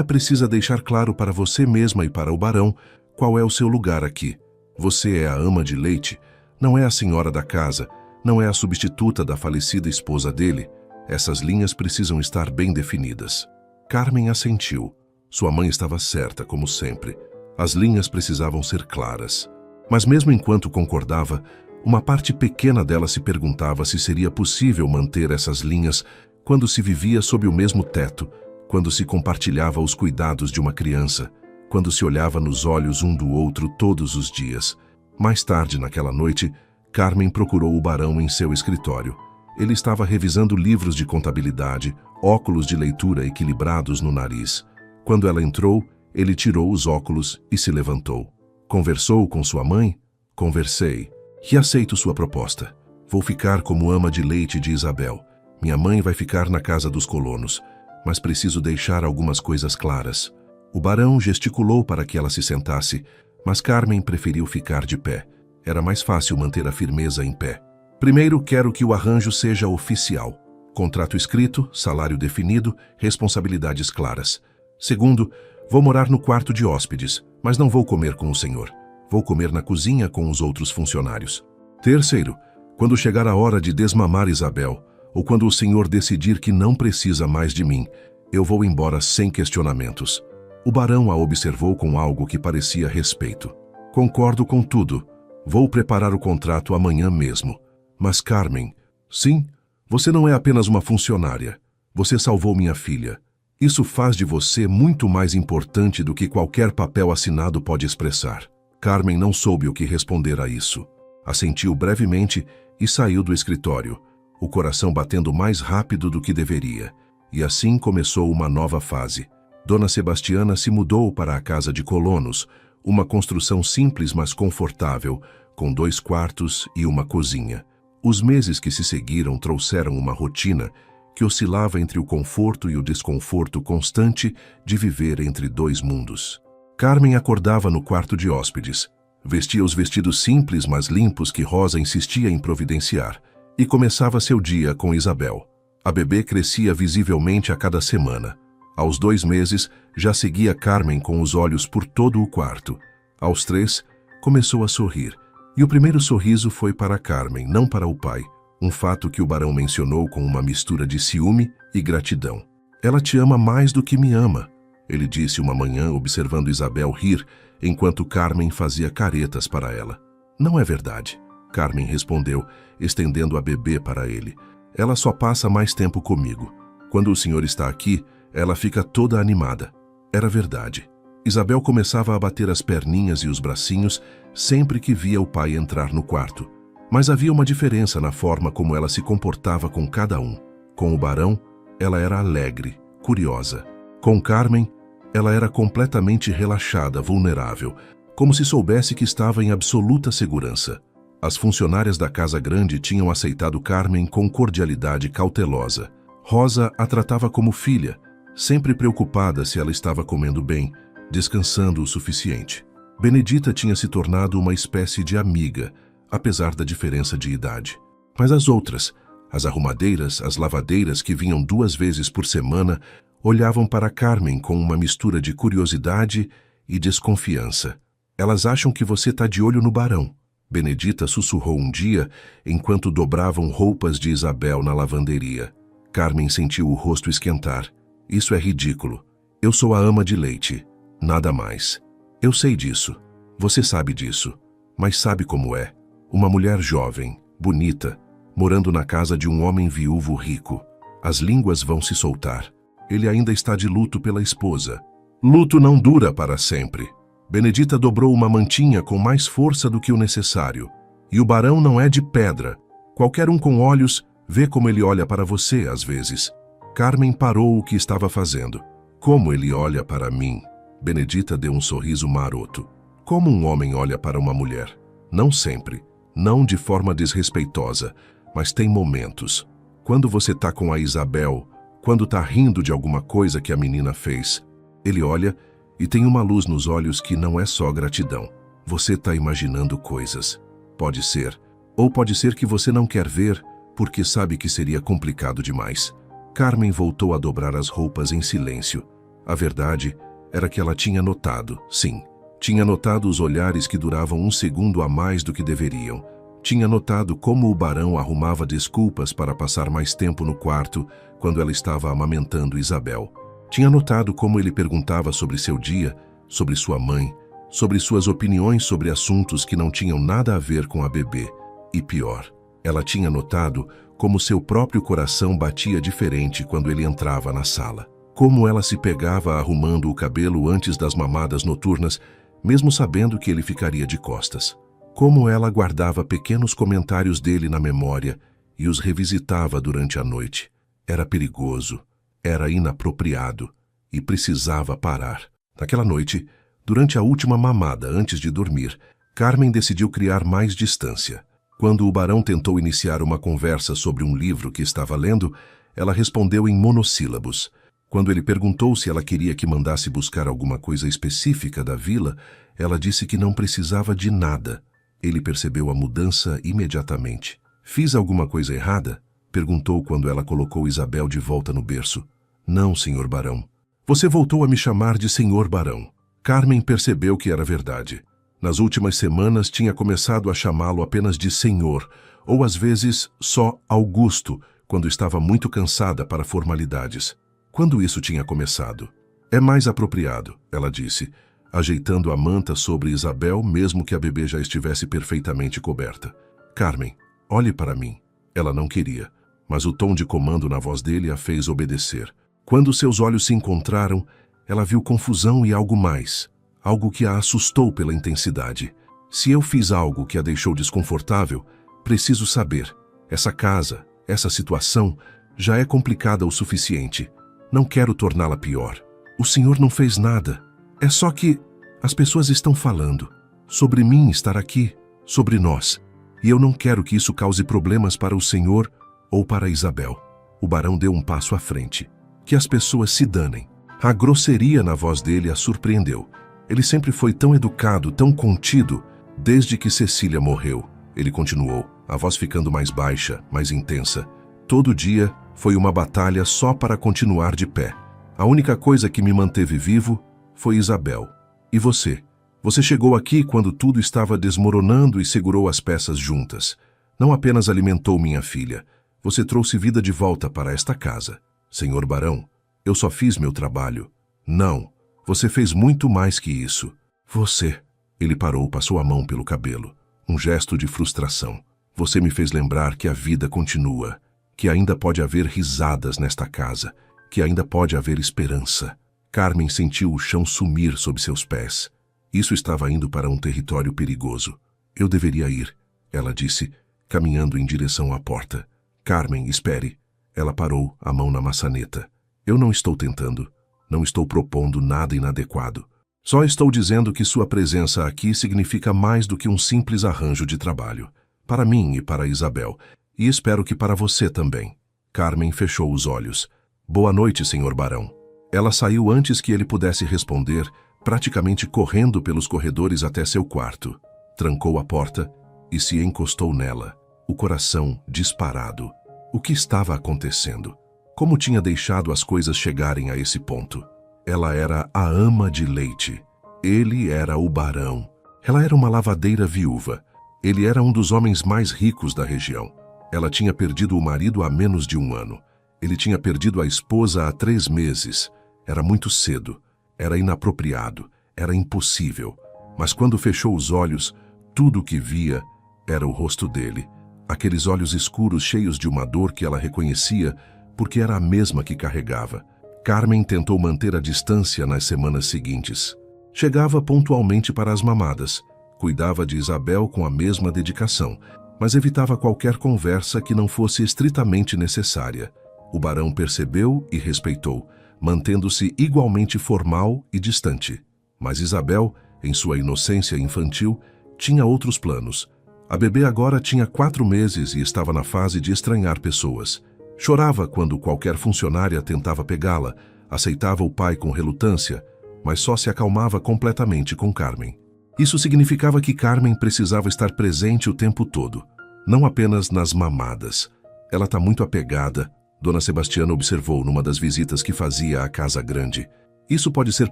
Precisa deixar claro para você mesma e para o barão qual é o seu lugar aqui. Você é a ama de leite, não é a senhora da casa, não é a substituta da falecida esposa dele. Essas linhas precisam estar bem definidas. Carmen assentiu. Sua mãe estava certa, como sempre. As linhas precisavam ser claras. Mas mesmo enquanto concordava, uma parte pequena dela se perguntava se seria possível manter essas linhas quando se vivia sob o mesmo teto, quando se compartilhava os cuidados de uma criança, quando se olhava nos olhos um do outro todos os dias. Mais tarde, naquela noite, Carmen procurou o barão em seu escritório. Ele estava revisando livros de contabilidade, óculos de leitura equilibrados no nariz. Quando ela entrou, ele tirou os óculos e se levantou. Conversou com sua mãe? Conversei. E aceito sua proposta. Vou ficar como ama de leite de Isabel. Minha mãe vai ficar na casa dos colonos, mas preciso deixar algumas coisas claras. O barão gesticulou para que ela se sentasse, mas Carmen preferiu ficar de pé. Era mais fácil manter a firmeza em pé. Primeiro, quero que o arranjo seja oficial. Contrato escrito, salário definido, responsabilidades claras. Segundo, vou morar no quarto de hóspedes, mas não vou comer com o senhor. Vou comer na cozinha com os outros funcionários. Terceiro, quando chegar a hora de desmamar Isabel, ou quando o senhor decidir que não precisa mais de mim, eu vou embora sem questionamentos. O barão a observou com algo que parecia respeito. Concordo com tudo. Vou preparar o contrato amanhã mesmo. Mas Carmen, sim, você não é apenas uma funcionária. Você salvou minha filha. Isso faz de você muito mais importante do que qualquer papel assinado pode expressar. Carmen não soube o que responder a isso. Assentiu brevemente e saiu do escritório, o coração batendo mais rápido do que deveria. E assim começou uma nova fase. Dona Sebastiana se mudou para a casa de colonos, uma construção simples mas confortável, com 2 quartos e uma cozinha. Os meses que se seguiram trouxeram uma rotina que oscilava entre o conforto e o desconforto constante de viver entre 2 mundos. Carmen acordava no quarto de hóspedes, vestia os vestidos simples mas limpos que Rosa insistia em providenciar, e começava seu dia com Isabel. A bebê crescia visivelmente a cada semana. Aos 2 meses, já seguia Carmen com os olhos por todo o quarto. Aos 3, começou a sorrir. E o primeiro sorriso foi para Carmen, não para o pai, um fato que o barão mencionou com uma mistura de ciúme e gratidão. Ela te ama mais do que me ama, ele disse uma manhã observando Isabel rir, enquanto Carmen fazia caretas para ela. Não é verdade, Carmen respondeu, estendendo a bebê para ele. Ela só passa mais tempo comigo. Quando o senhor está aqui, ela fica toda animada. Era verdade. Isabel começava a bater as perninhas e os bracinhos sempre que via o pai entrar no quarto. Mas havia uma diferença na forma como ela se comportava com cada um. Com o barão, ela era alegre, curiosa. Com Carmen, ela era completamente relaxada, vulnerável, como se soubesse que estava em absoluta segurança. As funcionárias da casa grande tinham aceitado Carmen com cordialidade cautelosa. Rosa a tratava como filha, sempre preocupada se ela estava comendo bem, descansando o suficiente. Benedita tinha se tornado uma espécie de amiga, apesar da diferença de idade. Mas as outras, as arrumadeiras, as lavadeiras que vinham 2 vezes por semana, olhavam para Carmen com uma mistura de curiosidade e desconfiança. Elas acham que você está de olho no barão, Benedita sussurrou um dia, enquanto dobravam roupas de Isabel na lavanderia. Carmen sentiu o rosto esquentar. Isso é ridículo. Eu sou a ama de leite. Nada mais. Eu sei disso. Você sabe disso. Mas sabe como é? Uma mulher jovem, bonita, morando na casa de um homem viúvo rico. As línguas vão se soltar. Ele ainda está de luto pela esposa. Luto não dura para sempre. Benedita dobrou uma mantinha com mais força do que o necessário. E o barão não é de pedra. Qualquer um com olhos vê como ele olha para você às vezes. Carmen parou o que estava fazendo. Como ele olha para mim? Benedita deu um sorriso maroto. Como um homem olha para uma mulher? Não sempre. Não de forma desrespeitosa. Mas tem momentos. Quando você tá com a Isabel, quando tá rindo de alguma coisa que a menina fez, ele olha e tem uma luz nos olhos que não é só gratidão. Você tá imaginando coisas. Pode ser. Ou pode ser que você não quer ver, porque sabe que seria complicado demais. Carmen voltou a dobrar as roupas em silêncio. A verdade era que ela tinha notado, sim. Tinha notado os olhares que duravam 1 segundo a mais do que deveriam. Tinha notado como o barão arrumava desculpas para passar mais tempo no quarto quando ela estava amamentando Isabel. Tinha notado como ele perguntava sobre seu dia, sobre sua mãe, sobre suas opiniões sobre assuntos que não tinham nada a ver com a bebê. E pior, ela tinha notado como seu próprio coração batia diferente quando ele entrava na sala. Como ela se pegava arrumando o cabelo antes das mamadas noturnas, mesmo sabendo que ele ficaria de costas. Como ela guardava pequenos comentários dele na memória e os revisitava durante a noite. Era perigoso, era inapropriado e precisava parar. Naquela noite, durante a última mamada antes de dormir, Carmen decidiu criar mais distância. Quando o barão tentou iniciar uma conversa sobre um livro que estava lendo, ela respondeu em monossílabos. Quando ele perguntou se ela queria que mandasse buscar alguma coisa específica da vila, ela disse que não precisava de nada. Ele percebeu a mudança imediatamente. Fiz alguma coisa errada? Perguntou quando ela colocou Isabel de volta no berço. Não, senhor barão. Você voltou a me chamar de senhor barão. Carmen percebeu que era verdade. Nas últimas semanas tinha começado a chamá-lo apenas de senhor, ou às vezes só Augusto, quando estava muito cansada para formalidades. Quando isso tinha começado? É mais apropriado, ela disse, ajeitando a manta sobre Isabel, mesmo que a bebê já estivesse perfeitamente coberta. Carmen, olhe para mim. Ela não queria, mas o tom de comando na voz dele a fez obedecer. Quando seus olhos se encontraram, ela viu confusão e algo mais, algo que a assustou pela intensidade. Se eu fiz algo que a deixou desconfortável, preciso saber. Essa casa, essa situação, já é complicada o suficiente. Não quero torná-la pior. O senhor não fez nada. É só que as pessoas estão falando sobre mim estar aqui, sobre nós. E eu não quero que isso cause problemas para o senhor ou para Isabel. O barão deu um passo à frente. Que as pessoas se danem. A grosseria na voz dele a surpreendeu. Ele sempre foi tão educado, tão contido, desde que Cecília morreu. Ele continuou, a voz ficando mais baixa, mais intensa. Todo dia foi uma batalha só para continuar de pé. A única coisa que me manteve vivo foi Isabel. E você? Você chegou aqui quando tudo estava desmoronando e segurou as peças juntas. Não apenas alimentou minha filha, você trouxe vida de volta para esta casa. Senhor barão, eu só fiz meu trabalho. Não, você fez muito mais que isso. Você... Ele parou, passou a mão pelo cabelo. Um gesto de frustração. Você me fez lembrar que a vida continua, que ainda pode haver risadas nesta casa, que ainda pode haver esperança. Carmen sentiu o chão sumir sob seus pés. Isso estava indo para um território perigoso. Eu deveria ir, ela disse, caminhando em direção à porta. Carmen, espere. Ela parou, a mão na maçaneta. Eu não estou tentando. Não estou propondo nada inadequado. Só estou dizendo que sua presença aqui significa mais do que um simples arranjo de trabalho. Para mim e para Isabel. E espero que para você também. Carmen fechou os olhos. Boa noite, senhor barão. Ela saiu antes que ele pudesse responder, praticamente correndo pelos corredores até seu quarto. Trancou a porta e se encostou nela, o coração disparado. O que estava acontecendo? Como tinha deixado as coisas chegarem a esse ponto? Ela era a ama de leite. Ele era o barão. Ela era uma lavadeira viúva. Ele era um dos homens mais ricos da região. Ela tinha perdido o marido há menos de 1 ano. Ele tinha perdido a esposa há 3 meses. Era muito cedo. Era inapropriado. Era impossível. Mas quando fechou os olhos, tudo o que via era o rosto dele. Aqueles olhos escuros cheios de uma dor que ela reconhecia porque era a mesma que carregava. Carmen tentou manter a distância nas semanas seguintes. Chegava pontualmente para as mamadas. Cuidava de Isabel com a mesma dedicação, mas evitava qualquer conversa que não fosse estritamente necessária. O barão percebeu e respeitou, mantendo-se igualmente formal e distante. Mas Isabel, em sua inocência infantil, tinha outros planos. A bebê agora tinha 4 meses e estava na fase de estranhar pessoas. Chorava quando qualquer funcionária tentava pegá-la, aceitava o pai com relutância, mas só se acalmava completamente com Carmen. Isso significava que Carmen precisava estar presente o tempo todo, não apenas nas mamadas. Ela está muito apegada, Dona Sebastiana observou numa das visitas que fazia à casa grande. Isso pode ser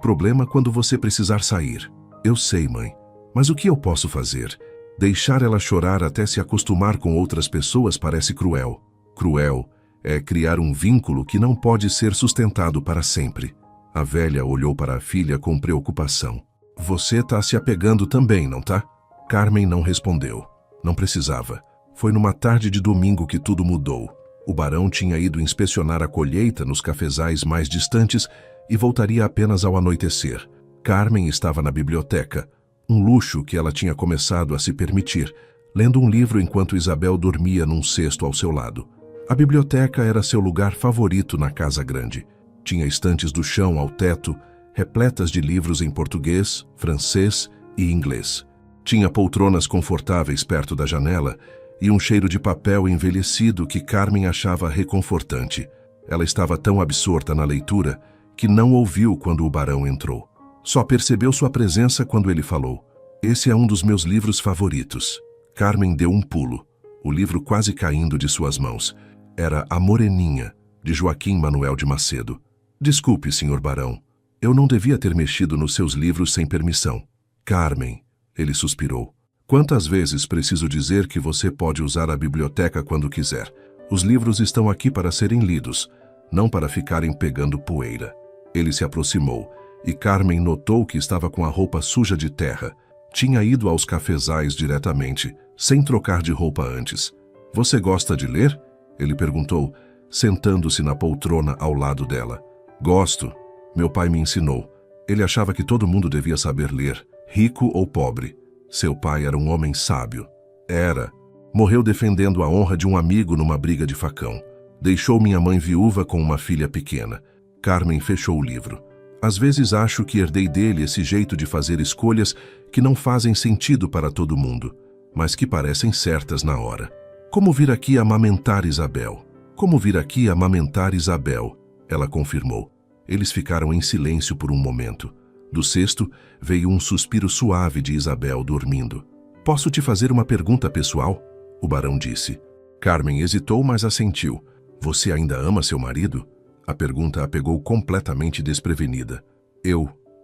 problema quando você precisar sair. Eu sei, mãe. Mas o que eu posso fazer? Deixar ela chorar até se acostumar com outras pessoas parece cruel. Cruel é criar um vínculo que não pode ser sustentado para sempre. A velha olhou para a filha com preocupação. Você está se apegando também, não tá? Carmen não respondeu. Não precisava. Foi numa tarde de domingo que tudo mudou. O barão tinha ido inspecionar a colheita nos cafezais mais distantes e voltaria apenas ao anoitecer. Carmen estava na biblioteca, um luxo que ela tinha começado a se permitir, lendo um livro enquanto Isabel dormia num cesto ao seu lado. A biblioteca era seu lugar favorito na casa grande. Tinha estantes do chão ao teto, repletas de livros em português, francês e inglês. Tinha poltronas confortáveis perto da janela e um cheiro de papel envelhecido que Carmen achava reconfortante. Ela estava tão absorta na leitura que não ouviu quando o barão entrou. Só percebeu sua presença quando ele falou. Esse é um dos meus livros favoritos. Carmen deu um pulo, o livro quase caindo de suas mãos. Era A Moreninha, de Joaquim Manuel de Macedo. Desculpe, senhor barão. Eu não devia ter mexido nos seus livros sem permissão. Carmen, ele suspirou. Quantas vezes preciso dizer que você pode usar a biblioteca quando quiser? Os livros estão aqui para serem lidos, não para ficarem pegando poeira. Ele se aproximou, e Carmen notou que estava com a roupa suja de terra. Tinha ido aos cafezais diretamente, sem trocar de roupa antes. Você gosta de ler? Ele perguntou, sentando-se na poltrona ao lado dela. Gosto. Meu pai me ensinou. Ele achava que todo mundo devia saber ler, rico ou pobre. Seu pai era um homem sábio. Era. Morreu defendendo a honra de um amigo numa briga de facão. Deixou minha mãe viúva com uma filha pequena. Carmen fechou o livro. Às vezes acho que herdei dele esse jeito de fazer escolhas que não fazem sentido para todo mundo, mas que parecem certas na hora. Como vir aqui amamentar Isabel? Como vir aqui amamentar Isabel? Ela confirmou. Eles ficaram em silêncio por um momento. Do cesto, veio um suspiro suave de Isabel dormindo. Posso te fazer uma pergunta pessoal? O barão disse. Carmen hesitou, mas assentiu. Você ainda ama seu marido? A pergunta a pegou completamente desprevenida.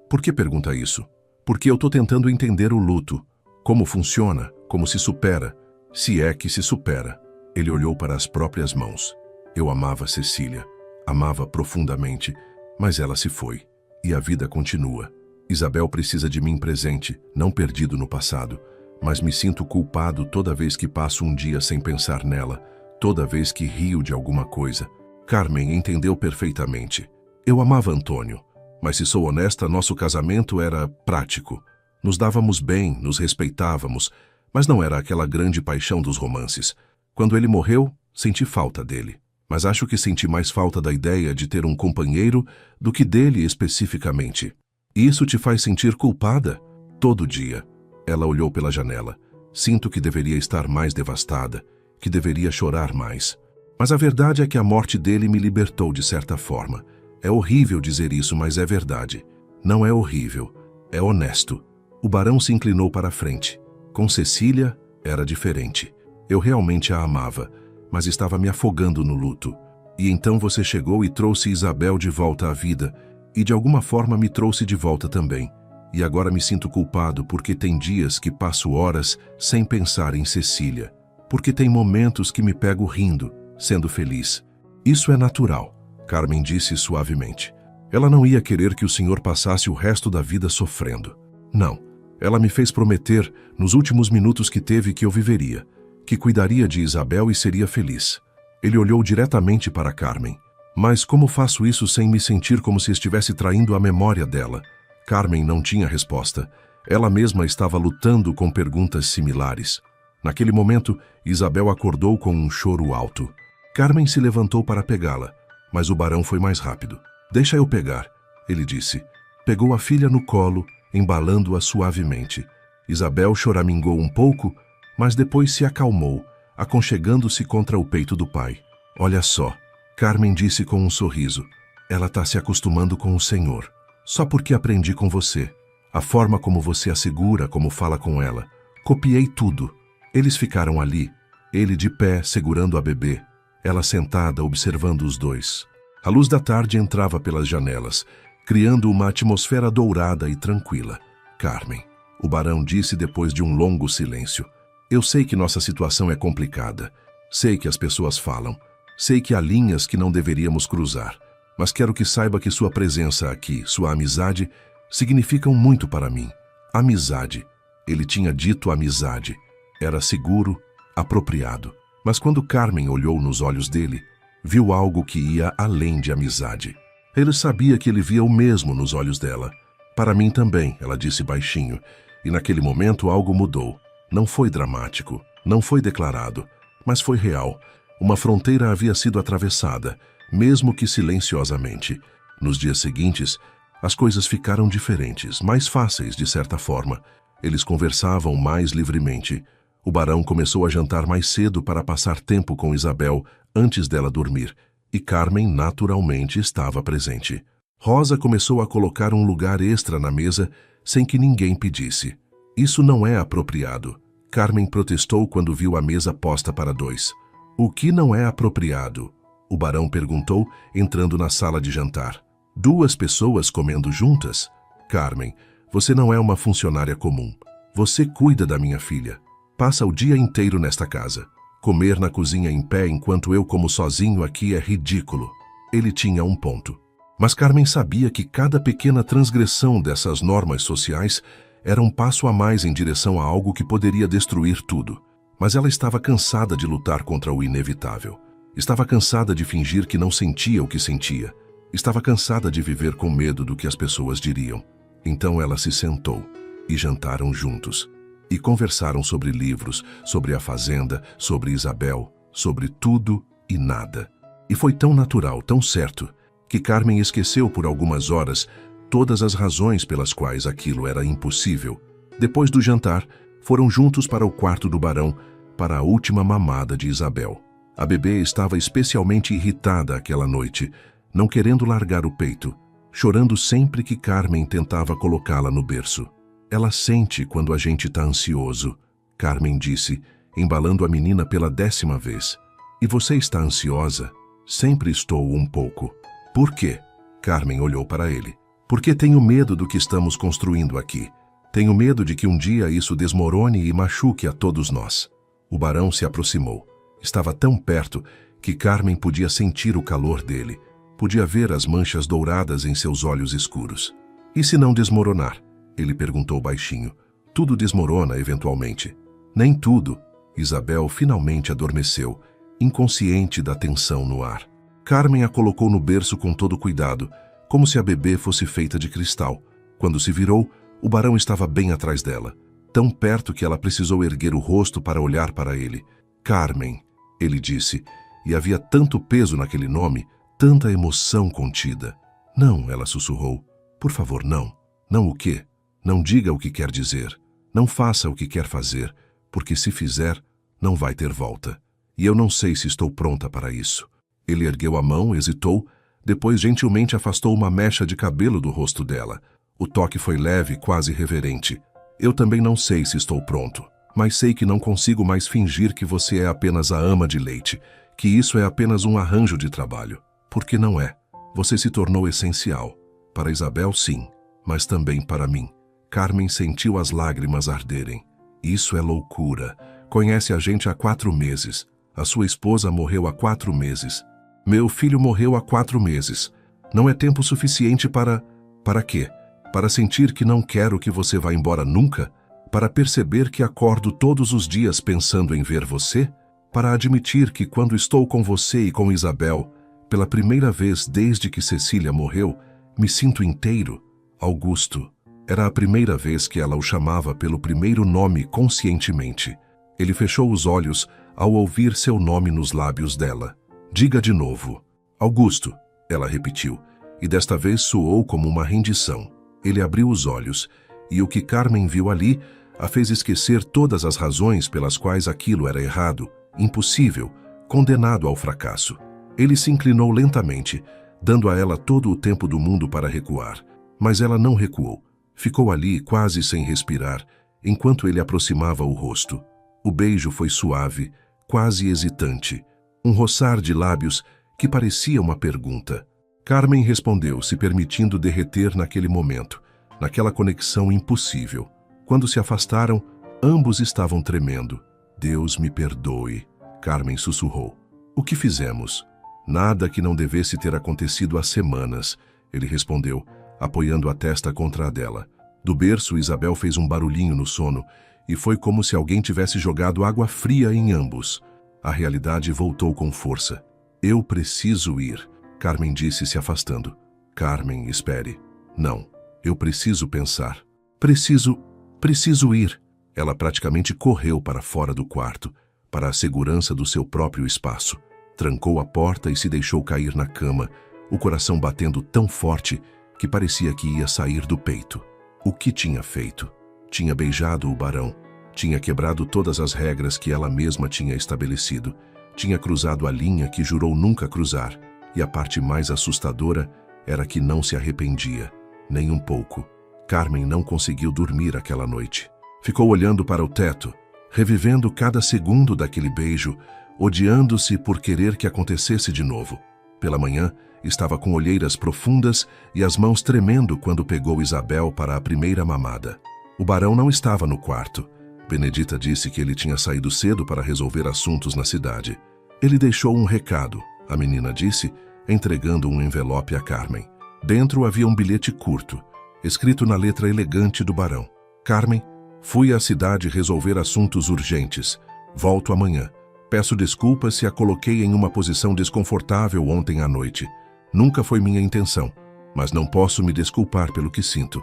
Por que pergunta isso? Porque eu tô tentando entender o luto. Como funciona? Como se supera? Se é que se supera. Ele olhou para as próprias mãos. Eu amava Cecília. Amava profundamente, mas ela se foi. E a vida continua. Isabel precisa de mim presente, não perdido no passado, mas me sinto culpado toda vez que passo um dia sem pensar nela, toda vez que rio de alguma coisa. Carmen entendeu perfeitamente. Eu amava Antônio, mas se sou honesta, nosso casamento era prático. Nos dávamos bem, nos respeitávamos, mas não era aquela grande paixão dos romances. Quando ele morreu, senti falta dele. Mas acho que senti mais falta da ideia de ter um companheiro do que dele especificamente. Isso te faz sentir culpada? Todo dia. Ela olhou pela janela. Sinto que deveria estar mais devastada, que deveria chorar mais. Mas a verdade é que a morte dele me libertou de certa forma. É horrível dizer isso, mas é verdade. Não é horrível, é honesto. O barão se inclinou para a frente. Com Cecília, era diferente. Eu realmente a amava, mas estava me afogando no luto. E então você chegou e trouxe Isabel de volta à vida, e de alguma forma me trouxe de volta também. E agora me sinto culpado porque tem dias que passo horas sem pensar em Cecília. Porque tem momentos que me pego rindo, sendo feliz. Isso é natural, Carmen disse suavemente. Ela não ia querer que o senhor passasse o resto da vida sofrendo. Não, ela me fez prometer, nos últimos minutos que teve, que eu viveria, que cuidaria de Isabel e seria feliz. Ele olhou diretamente para Carmen. Mas como faço isso sem me sentir como se estivesse traindo a memória dela? Carmen não tinha resposta. Ela mesma estava lutando com perguntas similares. Naquele momento, Isabel acordou com um choro alto. Carmen se levantou para pegá-la, mas o barão foi mais rápido. Deixa eu pegar, ele disse. Pegou a filha no colo, embalando-a suavemente. Isabel choramingou um pouco, mas depois se acalmou, aconchegando-se contra o peito do pai. Olha só, Carmen disse com um sorriso. Ela está se acostumando com o senhor. Só porque aprendi com você. A forma como você a segura, como fala com ela. Copiei tudo. Eles ficaram ali, ele de pé, segurando a bebê, ela sentada, observando os dois. A luz da tarde entrava pelas janelas, criando uma atmosfera dourada e tranquila. Carmen, o barão disse depois de um longo silêncio. Eu sei que nossa situação é complicada. Sei que as pessoas falam. Sei que há linhas que não deveríamos cruzar. Mas quero que saiba que sua presença aqui, sua amizade, significam muito para mim. Amizade. Ele tinha dito amizade. Era seguro, apropriado. Mas quando Carmen olhou nos olhos dele, viu algo que ia além de amizade. Ele sabia que ele via o mesmo nos olhos dela. Para mim também, ela disse baixinho. E naquele momento algo mudou. Não foi dramático, não foi declarado, mas foi real. Uma fronteira havia sido atravessada, mesmo que silenciosamente. Nos dias seguintes, as coisas ficaram diferentes, mais fáceis de certa forma. Eles conversavam mais livremente. O barão começou a jantar mais cedo para passar tempo com Isabel antes dela dormir, e Carmen naturalmente estava presente. Rosa começou a colocar um lugar extra na mesa sem que ninguém pedisse. Isso não é apropriado. Carmen protestou quando viu a mesa posta para dois. O que não é apropriado? O barão perguntou, entrando na sala de jantar. 2 pessoas comendo juntas? Carmen, você não é uma funcionária comum. Você cuida da minha filha. Passa o dia inteiro nesta casa. Comer na cozinha em pé enquanto eu como sozinho aqui é ridículo. Ele tinha um ponto. Mas Carmen sabia que cada pequena transgressão dessas normas sociais era um passo a mais em direção a algo que poderia destruir tudo. Mas ela estava cansada de lutar contra o inevitável. Estava cansada de fingir que não sentia o que sentia. Estava cansada de viver com medo do que as pessoas diriam. Então ela se sentou e jantaram juntos. E conversaram sobre livros, sobre a fazenda, sobre Isabel, sobre tudo e nada. E foi tão natural, tão certo, que Carmen esqueceu por algumas horas todas as razões pelas quais aquilo era impossível. Depois do jantar, foram juntos para o quarto do barão, para a última mamada de Isabel. A bebê estava especialmente irritada aquela noite, não querendo largar o peito, chorando sempre que Carmen tentava colocá-la no berço. Ela sente quando a gente está ansioso, Carmen disse, embalando a menina pela 10ª vez. E você está ansiosa? Sempre estou um pouco. Por quê? Carmen olhou para ele. Porque tenho medo do que estamos construindo aqui. Tenho medo de que um dia isso desmorone e machuque a todos nós. O barão se aproximou. Estava tão perto que Carmen podia sentir o calor dele. Podia ver as manchas douradas em seus olhos escuros. E se não desmoronar? Ele perguntou baixinho. Tudo desmorona eventualmente. Nem tudo. Isabel finalmente adormeceu, inconsciente da tensão no ar. Carmen a colocou no berço com todo cuidado, como se a bebê fosse feita de cristal. Quando se virou, o barão estava bem atrás dela, tão perto que ela precisou erguer o rosto para olhar para ele. Carmen, ele disse, e havia tanto peso naquele nome, tanta emoção contida. Não, ela sussurrou. Por favor, não. Não o quê? Não diga o que quer dizer. Não faça o que quer fazer, porque se fizer, não vai ter volta. E eu não sei se estou pronta para isso. Ele ergueu a mão, hesitou, depois gentilmente afastou uma mecha de cabelo do rosto dela. O toque foi leve, quase reverente. Eu também não sei se estou pronto, mas sei que não consigo mais fingir que você é apenas a ama de leite, que isso é apenas um arranjo de trabalho. Porque não é. Você se tornou essencial. Para Isabel, sim, mas também para mim. Carmen sentiu as lágrimas arderem. Isso é loucura. Conhece a gente há 4 meses. A sua esposa morreu há 4 meses. Meu filho morreu há 4 meses. Não é tempo suficiente para... Para quê? Para sentir que não quero que você vá embora nunca? Para perceber que acordo todos os dias pensando em ver você? Para admitir que quando estou com você e com Isabel, pela primeira vez desde que Cecília morreu, me sinto inteiro? Augusto. Era a primeira vez que ela o chamava pelo primeiro nome conscientemente. Ele fechou os olhos ao ouvir seu nome nos lábios dela. Diga de novo. Augusto, ela repetiu, e desta vez soou como uma rendição. Ele abriu os olhos, e o que Carmen viu ali a fez esquecer todas as razões pelas quais aquilo era errado, impossível, condenado ao fracasso. Ele se inclinou lentamente, dando a ela todo o tempo do mundo para recuar. Mas ela não recuou. Ficou ali, quase sem respirar, enquanto ele aproximava o rosto. O beijo foi suave, quase hesitante. Um roçar de lábios que parecia uma pergunta. Carmen respondeu, se permitindo derreter naquele momento, naquela conexão impossível. Quando se afastaram, ambos estavam tremendo. Deus me perdoe, Carmen sussurrou. O que fizemos? Nada que não devesse ter acontecido há semanas, ele respondeu, apoiando a testa contra a dela. Do berço, Isabel fez um barulhinho no sono, e foi como se alguém tivesse jogado água fria em ambos. A realidade voltou com força. Eu preciso ir, Carmen disse, se afastando. Carmen, espere. Não, eu preciso pensar. Preciso ir. Ela praticamente correu para fora do quarto, para a segurança do seu próprio espaço. Trancou a porta e se deixou cair na cama, o coração batendo tão forte que parecia que ia sair do peito. O que tinha feito? Tinha beijado o barão. Tinha quebrado todas as regras que ela mesma tinha estabelecido. Tinha cruzado a linha que jurou nunca cruzar. E a parte mais assustadora era que não se arrependia, nem um pouco. Carmen não conseguiu dormir aquela noite. Ficou olhando para o teto, revivendo cada segundo daquele beijo, odiando-se por querer que acontecesse de novo. Pela manhã, estava com olheiras profundas e as mãos tremendo quando pegou Isabel para a primeira mamada. O barão não estava no quarto. Benedita disse que ele tinha saído cedo para resolver assuntos na cidade. Ele deixou um recado, a menina disse, entregando um envelope a Carmen. Dentro havia um bilhete curto, escrito na letra elegante do barão. Carmen, fui à cidade resolver assuntos urgentes. Volto amanhã. Peço desculpas se a coloquei em uma posição desconfortável ontem à noite. Nunca foi minha intenção, mas não posso me desculpar pelo que sinto.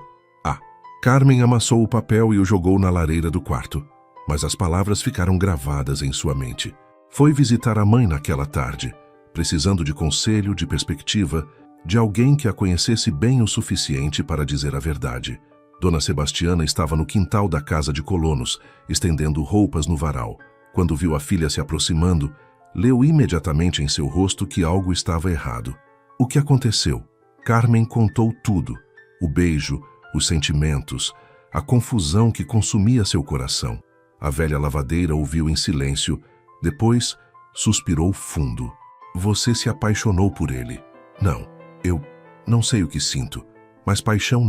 Carmen amassou o papel e o jogou na lareira do quarto, mas as palavras ficaram gravadas em sua mente. Foi visitar a mãe naquela tarde, precisando de conselho, de perspectiva, de alguém que a conhecesse bem o suficiente para dizer a verdade. Dona Sebastiana estava no quintal da casa de colonos, estendendo roupas no varal. Quando viu a filha se aproximando, leu imediatamente em seu rosto que algo estava errado. O que aconteceu? Carmen contou tudo. O beijo, os sentimentos, a confusão que consumia seu coração. A velha lavadeira ouviu em silêncio, depois suspirou fundo. Você se apaixonou por ele. Não, eu não sei o que sinto, mas paixão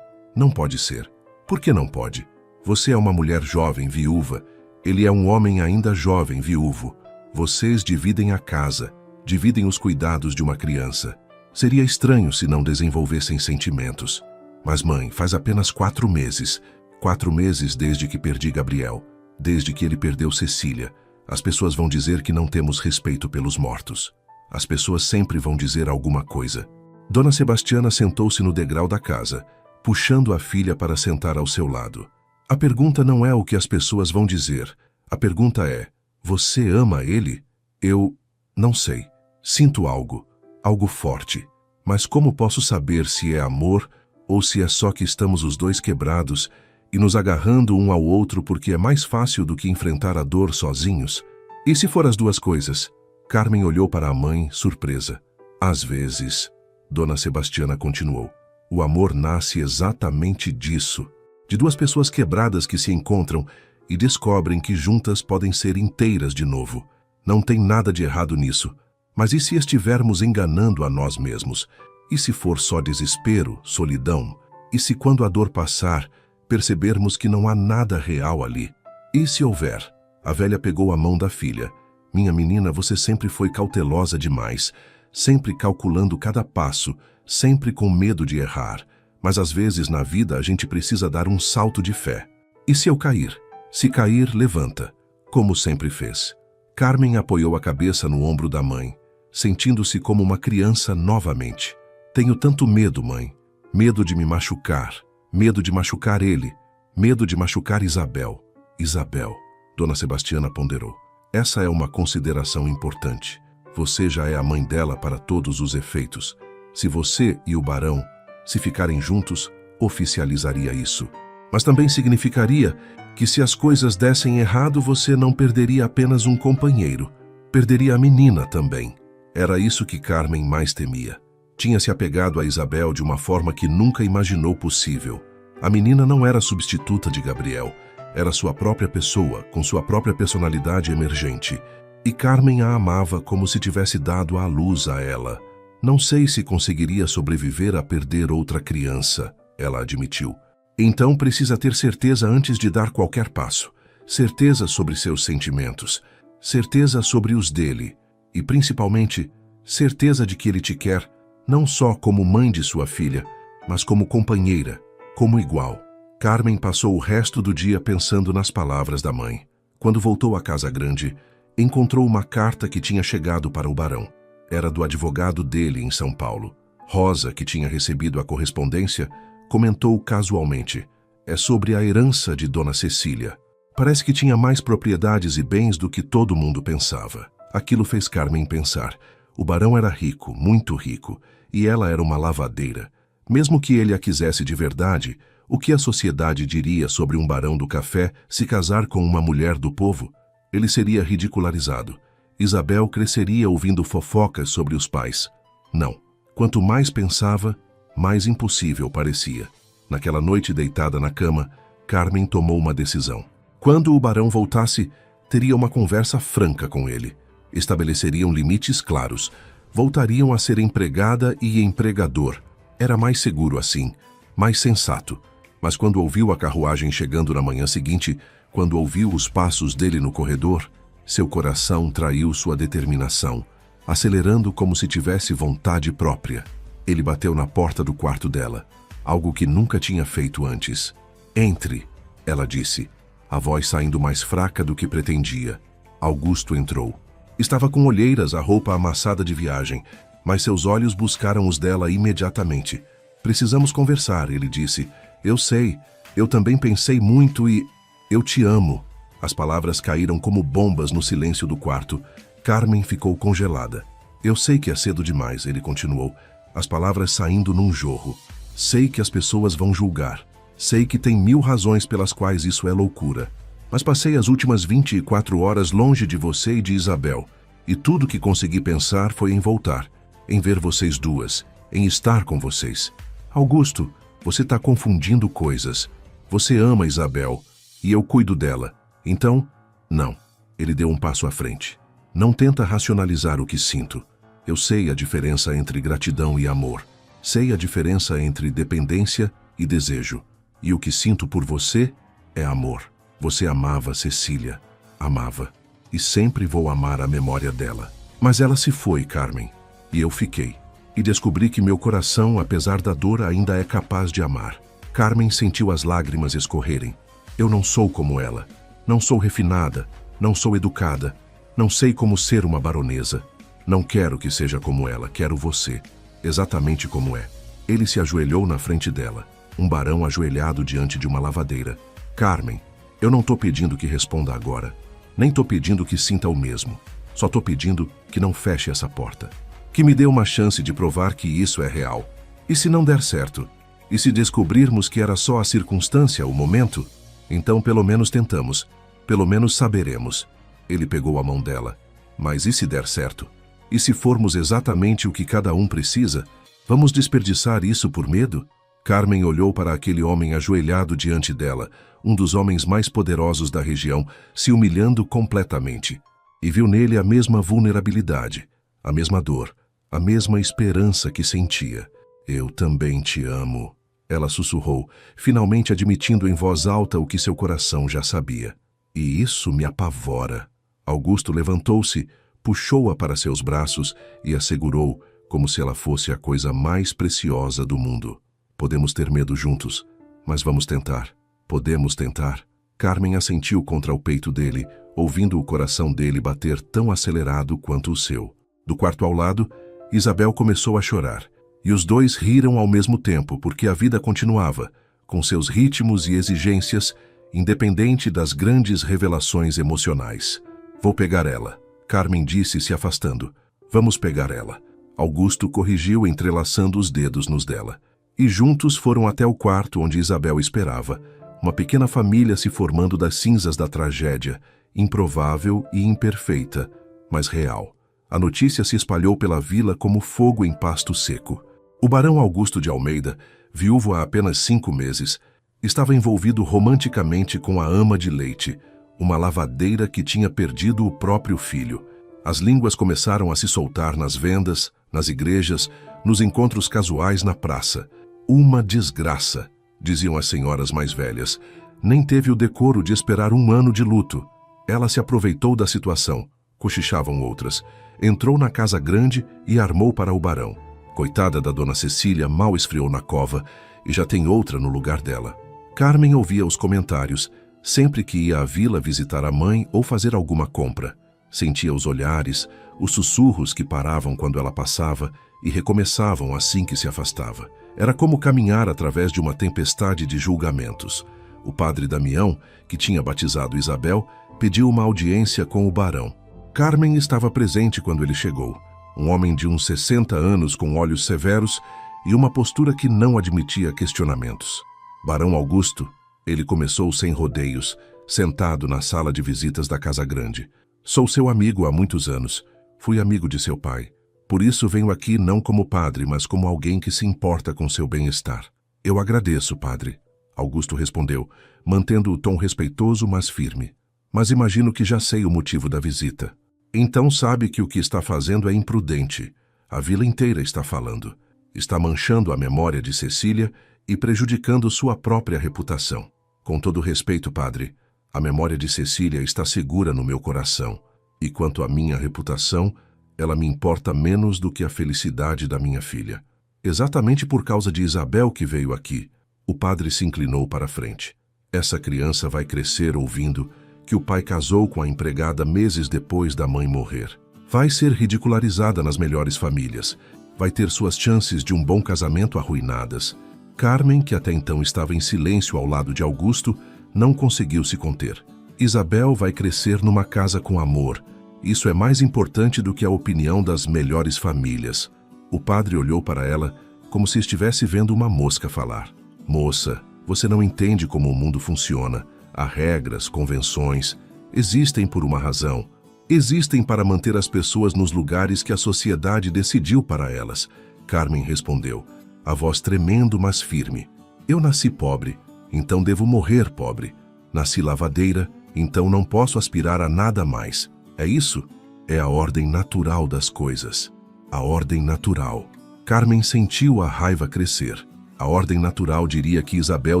não pode ser. Por que não pode? Você é uma mulher jovem, viúva, ele é um homem ainda jovem, viúvo. Vocês dividem a casa, dividem os cuidados de uma criança. Seria estranho se não desenvolvessem sentimentos. Mas mãe, faz apenas 4 meses. 4 meses desde que perdi Gabriel. Desde que ele perdeu Cecília. As pessoas vão dizer que não temos respeito pelos mortos. As pessoas sempre vão dizer alguma coisa. Dona Sebastiana sentou-se no degrau da casa, puxando a filha para sentar ao seu lado. A pergunta não é o que as pessoas vão dizer. A pergunta é: você ama ele? Eu não sei. Sinto algo forte. Mas como posso saber se é amor ou se é só que estamos os dois quebrados e nos agarrando um ao outro porque é mais fácil do que enfrentar a dor sozinhos? E se for as duas coisas? Carmen olhou para a mãe, surpresa. Às vezes, Dona Sebastiana continuou, o amor nasce exatamente disso. De duas pessoas quebradas que se encontram e descobrem que juntas podem ser inteiras de novo. Não tem nada de errado nisso. Mas e se estivermos enganando a nós mesmos? E se for só desespero, solidão? E se quando a dor passar, percebermos que não há nada real ali? E se houver? A velha pegou a mão da filha. Minha menina, você sempre foi cautelosa demais, sempre calculando cada passo, sempre com medo de errar. Mas às vezes na vida a gente precisa dar um salto de fé. E se eu cair? Se cair, levanta, como sempre fez. Carmen apoiou a cabeça no ombro da mãe, sentindo-se como uma criança novamente. Tenho tanto medo, mãe. Medo de me machucar. Medo de machucar ele. Medo de machucar Isabel. Isabel, Dona Sebastiana ponderou. Essa é uma consideração importante. Você já é a mãe dela para todos os efeitos. Se você e o barão se ficarem juntos, oficializaria isso. Mas também significaria que se as coisas dessem errado, você não perderia apenas um companheiro. Perderia a menina também. Era isso que Carmen mais temia. Tinha se apegado a Isabel de uma forma que nunca imaginou possível. A menina não era substituta de Gabriel. Era sua própria pessoa, com sua própria personalidade emergente. E Carmen a amava como se tivesse dado a luz a ela. Não sei se conseguiria sobreviver a perder outra criança, ela admitiu. Então precisa ter certeza antes de dar qualquer passo. Certeza sobre seus sentimentos. Certeza sobre os dele. E principalmente, certeza de que ele te quer, não só como mãe de sua filha, mas como companheira, como igual. Carmen passou o resto do dia pensando nas palavras da mãe. Quando voltou à casa grande, encontrou uma carta que tinha chegado para o barão. Era do advogado dele em São Paulo. Rosa, que tinha recebido a correspondência, comentou casualmente. É sobre a herança de Dona Cecília. Parece que tinha mais propriedades e bens do que todo mundo pensava. Aquilo fez Carmen pensar. O barão era rico, muito rico, e ela era uma lavadeira. Mesmo que ele a quisesse de verdade, o que a sociedade diria sobre um barão do café se casar com uma mulher do povo? Ele seria ridicularizado. Isabel cresceria ouvindo fofocas sobre os pais. Não. Quanto mais pensava, mais impossível parecia. Naquela noite deitada na cama, Carmen tomou uma decisão. Quando o barão voltasse, teria uma conversa franca com ele. Estabeleceriam limites claros. Voltariam a ser empregada e empregador. Era mais seguro assim, mais sensato. Mas quando ouviu a carruagem chegando na manhã seguinte, quando ouviu os passos dele no corredor, seu coração traiu sua determinação, acelerando como se tivesse vontade própria. Ele bateu na porta do quarto dela, algo que nunca tinha feito antes. Entre, ela disse, a voz saindo mais fraca do que pretendia. Augusto entrou. Estava com olheiras, a roupa amassada de viagem, mas seus olhos buscaram os dela imediatamente. Precisamos conversar, ele disse. Eu sei, eu também pensei muito e... Eu te amo. As palavras caíram como bombas no silêncio do quarto. Carmen ficou congelada. Eu sei que é cedo demais, ele continuou, as palavras saindo num jorro. Sei que as pessoas vão julgar. Sei que tem 1000 razões pelas quais isso é loucura. Mas passei as últimas 24 horas longe de você e de Isabel. E tudo que consegui pensar foi em voltar, em ver vocês duas, em estar com vocês. Augusto, você está confundindo coisas. Você ama Isabel, e eu cuido dela. Então, não. Ele deu um passo à frente. Não tenta racionalizar o que sinto. Eu sei a diferença entre gratidão e amor. Sei a diferença entre dependência e desejo. E o que sinto por você é amor. Você amava Cecília. Amava. E sempre vou amar a memória dela. Mas ela se foi, Carmen. E eu fiquei. E descobri que meu coração, apesar da dor, ainda é capaz de amar. Carmen sentiu as lágrimas escorrerem. Eu não sou como ela. Não sou refinada. Não sou educada. Não sei como ser uma baronesa. Não quero que seja como ela, quero você, exatamente como é. Ele se ajoelhou na frente dela, um barão ajoelhado diante de uma lavadeira. Carmen, eu não tô pedindo que responda agora. Nem tô pedindo que sinta o mesmo. Só tô pedindo que não feche essa porta. Que me dê uma chance de provar que isso é real. E se não der certo? E se descobrirmos que era só a circunstância, o momento? Então pelo menos tentamos. Pelo menos saberemos. Ele pegou a mão dela. Mas e se der certo? E se formos exatamente o que cada um precisa? Vamos desperdiçar isso por medo? Carmen olhou para aquele homem ajoelhado diante dela, um dos homens mais poderosos da região, se humilhando completamente. E viu nele a mesma vulnerabilidade, a mesma dor, a mesma esperança que sentia. Eu também te amo. Ela sussurrou, finalmente admitindo em voz alta o que seu coração já sabia. E isso me apavora. Augusto levantou-se, puxou-a para seus braços e a segurou como se ela fosse a coisa mais preciosa do mundo. Podemos ter medo juntos, mas vamos tentar. Podemos tentar. Carmen assentiu contra o peito dele, ouvindo o coração dele bater tão acelerado quanto o seu. Do quarto ao lado, Isabel começou a chorar. E os dois riram ao mesmo tempo, porque a vida continuava, com seus ritmos e exigências, independente das grandes revelações emocionais. Vou pegar ela, Carmen disse, se afastando. Vamos pegar ela. Augusto corrigiu, entrelaçando os dedos nos dela. E juntos foram até o quarto onde Isabel esperava, uma pequena família se formando das cinzas da tragédia, improvável e imperfeita, mas real. A notícia se espalhou pela vila como fogo em pasto seco. O barão Augusto de Almeida, viúvo há apenas 5 meses, estava envolvido romanticamente com a ama de leite, uma lavadeira que tinha perdido o próprio filho. As línguas começaram a se soltar nas vendas, nas igrejas, nos encontros casuais na praça. Uma desgraça, diziam as senhoras mais velhas. Nem teve o decoro de esperar 1 ano de luto. Ela se aproveitou da situação, cochichavam outras. Entrou na casa grande e armou para o barão. Coitada da dona Cecília, mal esfriou na cova e já tem outra no lugar dela. Carmen ouvia os comentários, sempre que ia à vila visitar a mãe ou fazer alguma compra. Sentia os olhares, os sussurros que paravam quando ela passava e recomeçavam assim que se afastava. Era como caminhar através de uma tempestade de julgamentos. O padre Damião, que tinha batizado Isabel, pediu uma audiência com o barão. Carmen estava presente quando ele chegou. Um homem de uns 60 anos com olhos severos e uma postura que não admitia questionamentos. Barão Augusto, ele começou sem rodeios, sentado na sala de visitas da Casa Grande. Sou seu amigo há muitos anos. Fui amigo de seu pai. Por isso venho aqui não como padre, mas como alguém que se importa com seu bem-estar. Eu agradeço, padre. Augusto respondeu, mantendo o tom respeitoso, mas firme. Mas imagino que já sei o motivo da visita. Então sabe que o que está fazendo é imprudente. A vila inteira está falando. Está manchando a memória de Cecília e prejudicando sua própria reputação. Com todo respeito, padre, a memória de Cecília está segura no meu coração. E quanto à minha reputação, ela me importa menos do que a felicidade da minha filha. Exatamente por causa de Isabel que veio aqui. O padre se inclinou para a frente. Essa criança vai crescer ouvindo que o pai casou com a empregada meses depois da mãe morrer. Vai ser ridicularizada nas melhores famílias. Vai ter suas chances de um bom casamento arruinadas. Carmen, que até então estava em silêncio ao lado de Augusto, não conseguiu se conter. Isabel vai crescer numa casa com amor. Isso é mais importante do que a opinião das melhores famílias. O padre olhou para ela como se estivesse vendo uma mosca falar. Moça, você não entende como o mundo funciona. Há regras, convenções. Existem por uma razão. Existem para manter as pessoas nos lugares que a sociedade decidiu para elas. Carmen respondeu, a voz tremendo, mas firme. Eu nasci pobre, então devo morrer pobre. Nasci lavadeira, então não posso aspirar a nada mais. É isso? É a ordem natural das coisas. A ordem natural. Carmen sentiu a raiva crescer. A ordem natural diria que Isabel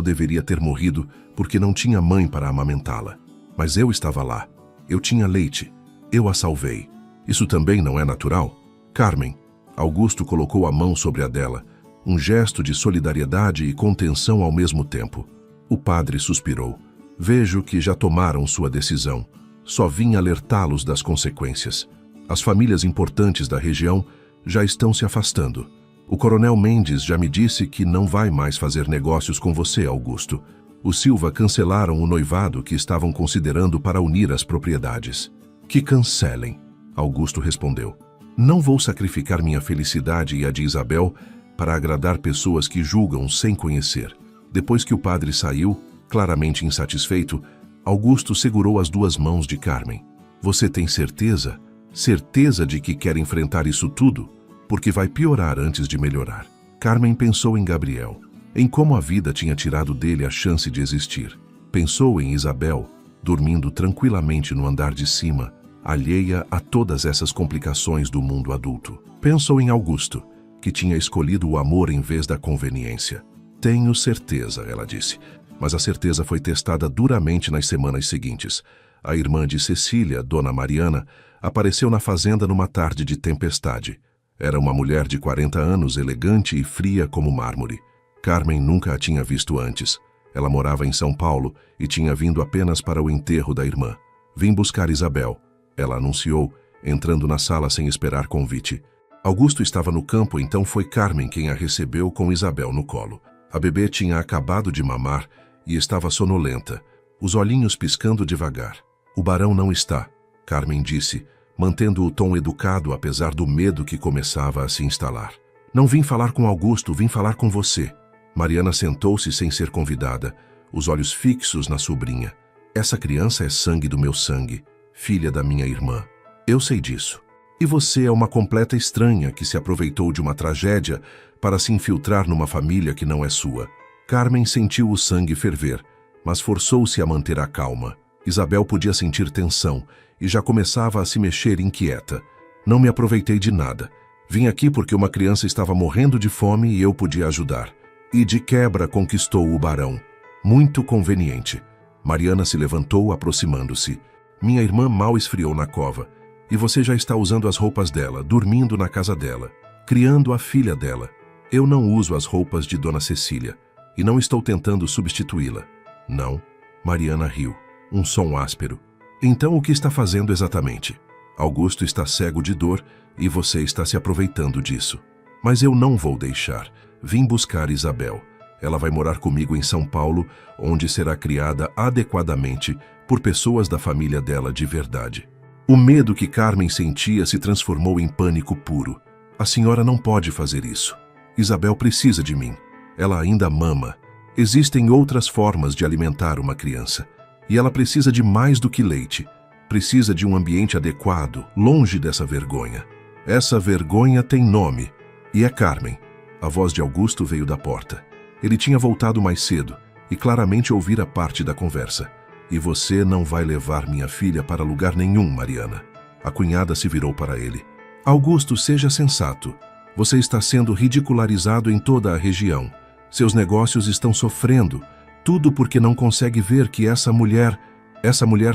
deveria ter morrido porque não tinha mãe para amamentá-la. Mas eu estava lá. Eu tinha leite. Eu a salvei. Isso também não é natural? Carmen, Augusto colocou a mão sobre a dela, um gesto de solidariedade e contenção ao mesmo tempo. O padre suspirou. Vejo que já tomaram sua decisão. só vim alertá-los das consequências. As famílias importantes da região já estão se afastando. O coronel Mendes já me disse que não vai mais fazer negócios com você, Augusto. Os Silva cancelaram o noivado que estavam considerando para unir as propriedades. Que cancelem, Augusto respondeu. Não vou sacrificar minha felicidade e a de Isabel para agradar pessoas que julgam sem conhecer. Depois que o padre saiu, claramente insatisfeito, Augusto segurou as duas mãos de Carmen. Você tem certeza? Certeza de que quer enfrentar isso tudo? Porque vai piorar antes de melhorar. Carmen pensou em Gabriel, em como a vida tinha tirado dele a chance de existir. Pensou em Isabel, dormindo tranquilamente no andar de cima, alheia a todas essas complicações do mundo adulto. Pensou em Augusto, que tinha escolhido o amor em vez da conveniência. Tenho certeza, ela disse, mas a certeza foi testada duramente nas semanas seguintes. A irmã de Cecília, Dona Mariana, apareceu na fazenda numa tarde de tempestade. Era uma mulher de 40 anos, elegante e fria como mármore. Carmen nunca a tinha visto antes. Ela morava em São Paulo e tinha vindo apenas para o enterro da irmã. Vim buscar Isabel, ela anunciou, entrando na sala sem esperar convite. Augusto estava no campo, então foi Carmen quem a recebeu com Isabel no colo. A bebê tinha acabado de mamar e estava sonolenta, os olhinhos piscando devagar. O barão não está, Carmen disse, mantendo o tom educado apesar do medo que começava a se instalar. Não vim falar com Augusto, vim falar com você. Mariana sentou-se sem ser convidada, os olhos fixos na sobrinha. Essa criança é sangue do meu sangue, filha da minha irmã. Eu sei disso. E você é uma completa estranha que se aproveitou de uma tragédia para se infiltrar numa família que não é sua. Carmen sentiu o sangue ferver, mas forçou-se a manter a calma. Isabel podia sentir tensão e já começava a se mexer inquieta. Não me aproveitei de nada. Vim aqui porque uma criança estava morrendo de fome e eu podia ajudar. E de quebra conquistou o barão. Muito conveniente. Mariana se levantou, aproximando-se. Minha irmã mal esfriou na cova. E você já está usando as roupas dela, dormindo na casa dela, criando a filha dela. Eu não uso as roupas de Dona Cecília. E não estou tentando substituí-la. Não. Mariana riu. Um som áspero. Então o que está fazendo exatamente? Augusto está cego de dor e você está se aproveitando disso. Mas eu não vou deixar. Vim buscar Isabel. Ela vai morar comigo em São Paulo, onde será criada adequadamente por pessoas da família dela de verdade. O medo que Carmen sentia se transformou em pânico puro. A senhora não pode fazer isso. Isabel precisa de mim. Ela ainda mama. Existem outras formas de alimentar uma criança. E ela precisa de mais do que leite. Precisa de um ambiente adequado, longe dessa vergonha. Essa vergonha tem nome. E é Carmen. A voz de Augusto veio da porta. Ele tinha voltado mais cedo e claramente ouvira parte da conversa. E você não vai levar minha filha para lugar nenhum, Mariana. A cunhada se virou para ele. Augusto, seja sensato. Você está sendo ridicularizado em toda a região. Seus negócios estão sofrendo. Tudo porque não consegue ver que essa mulher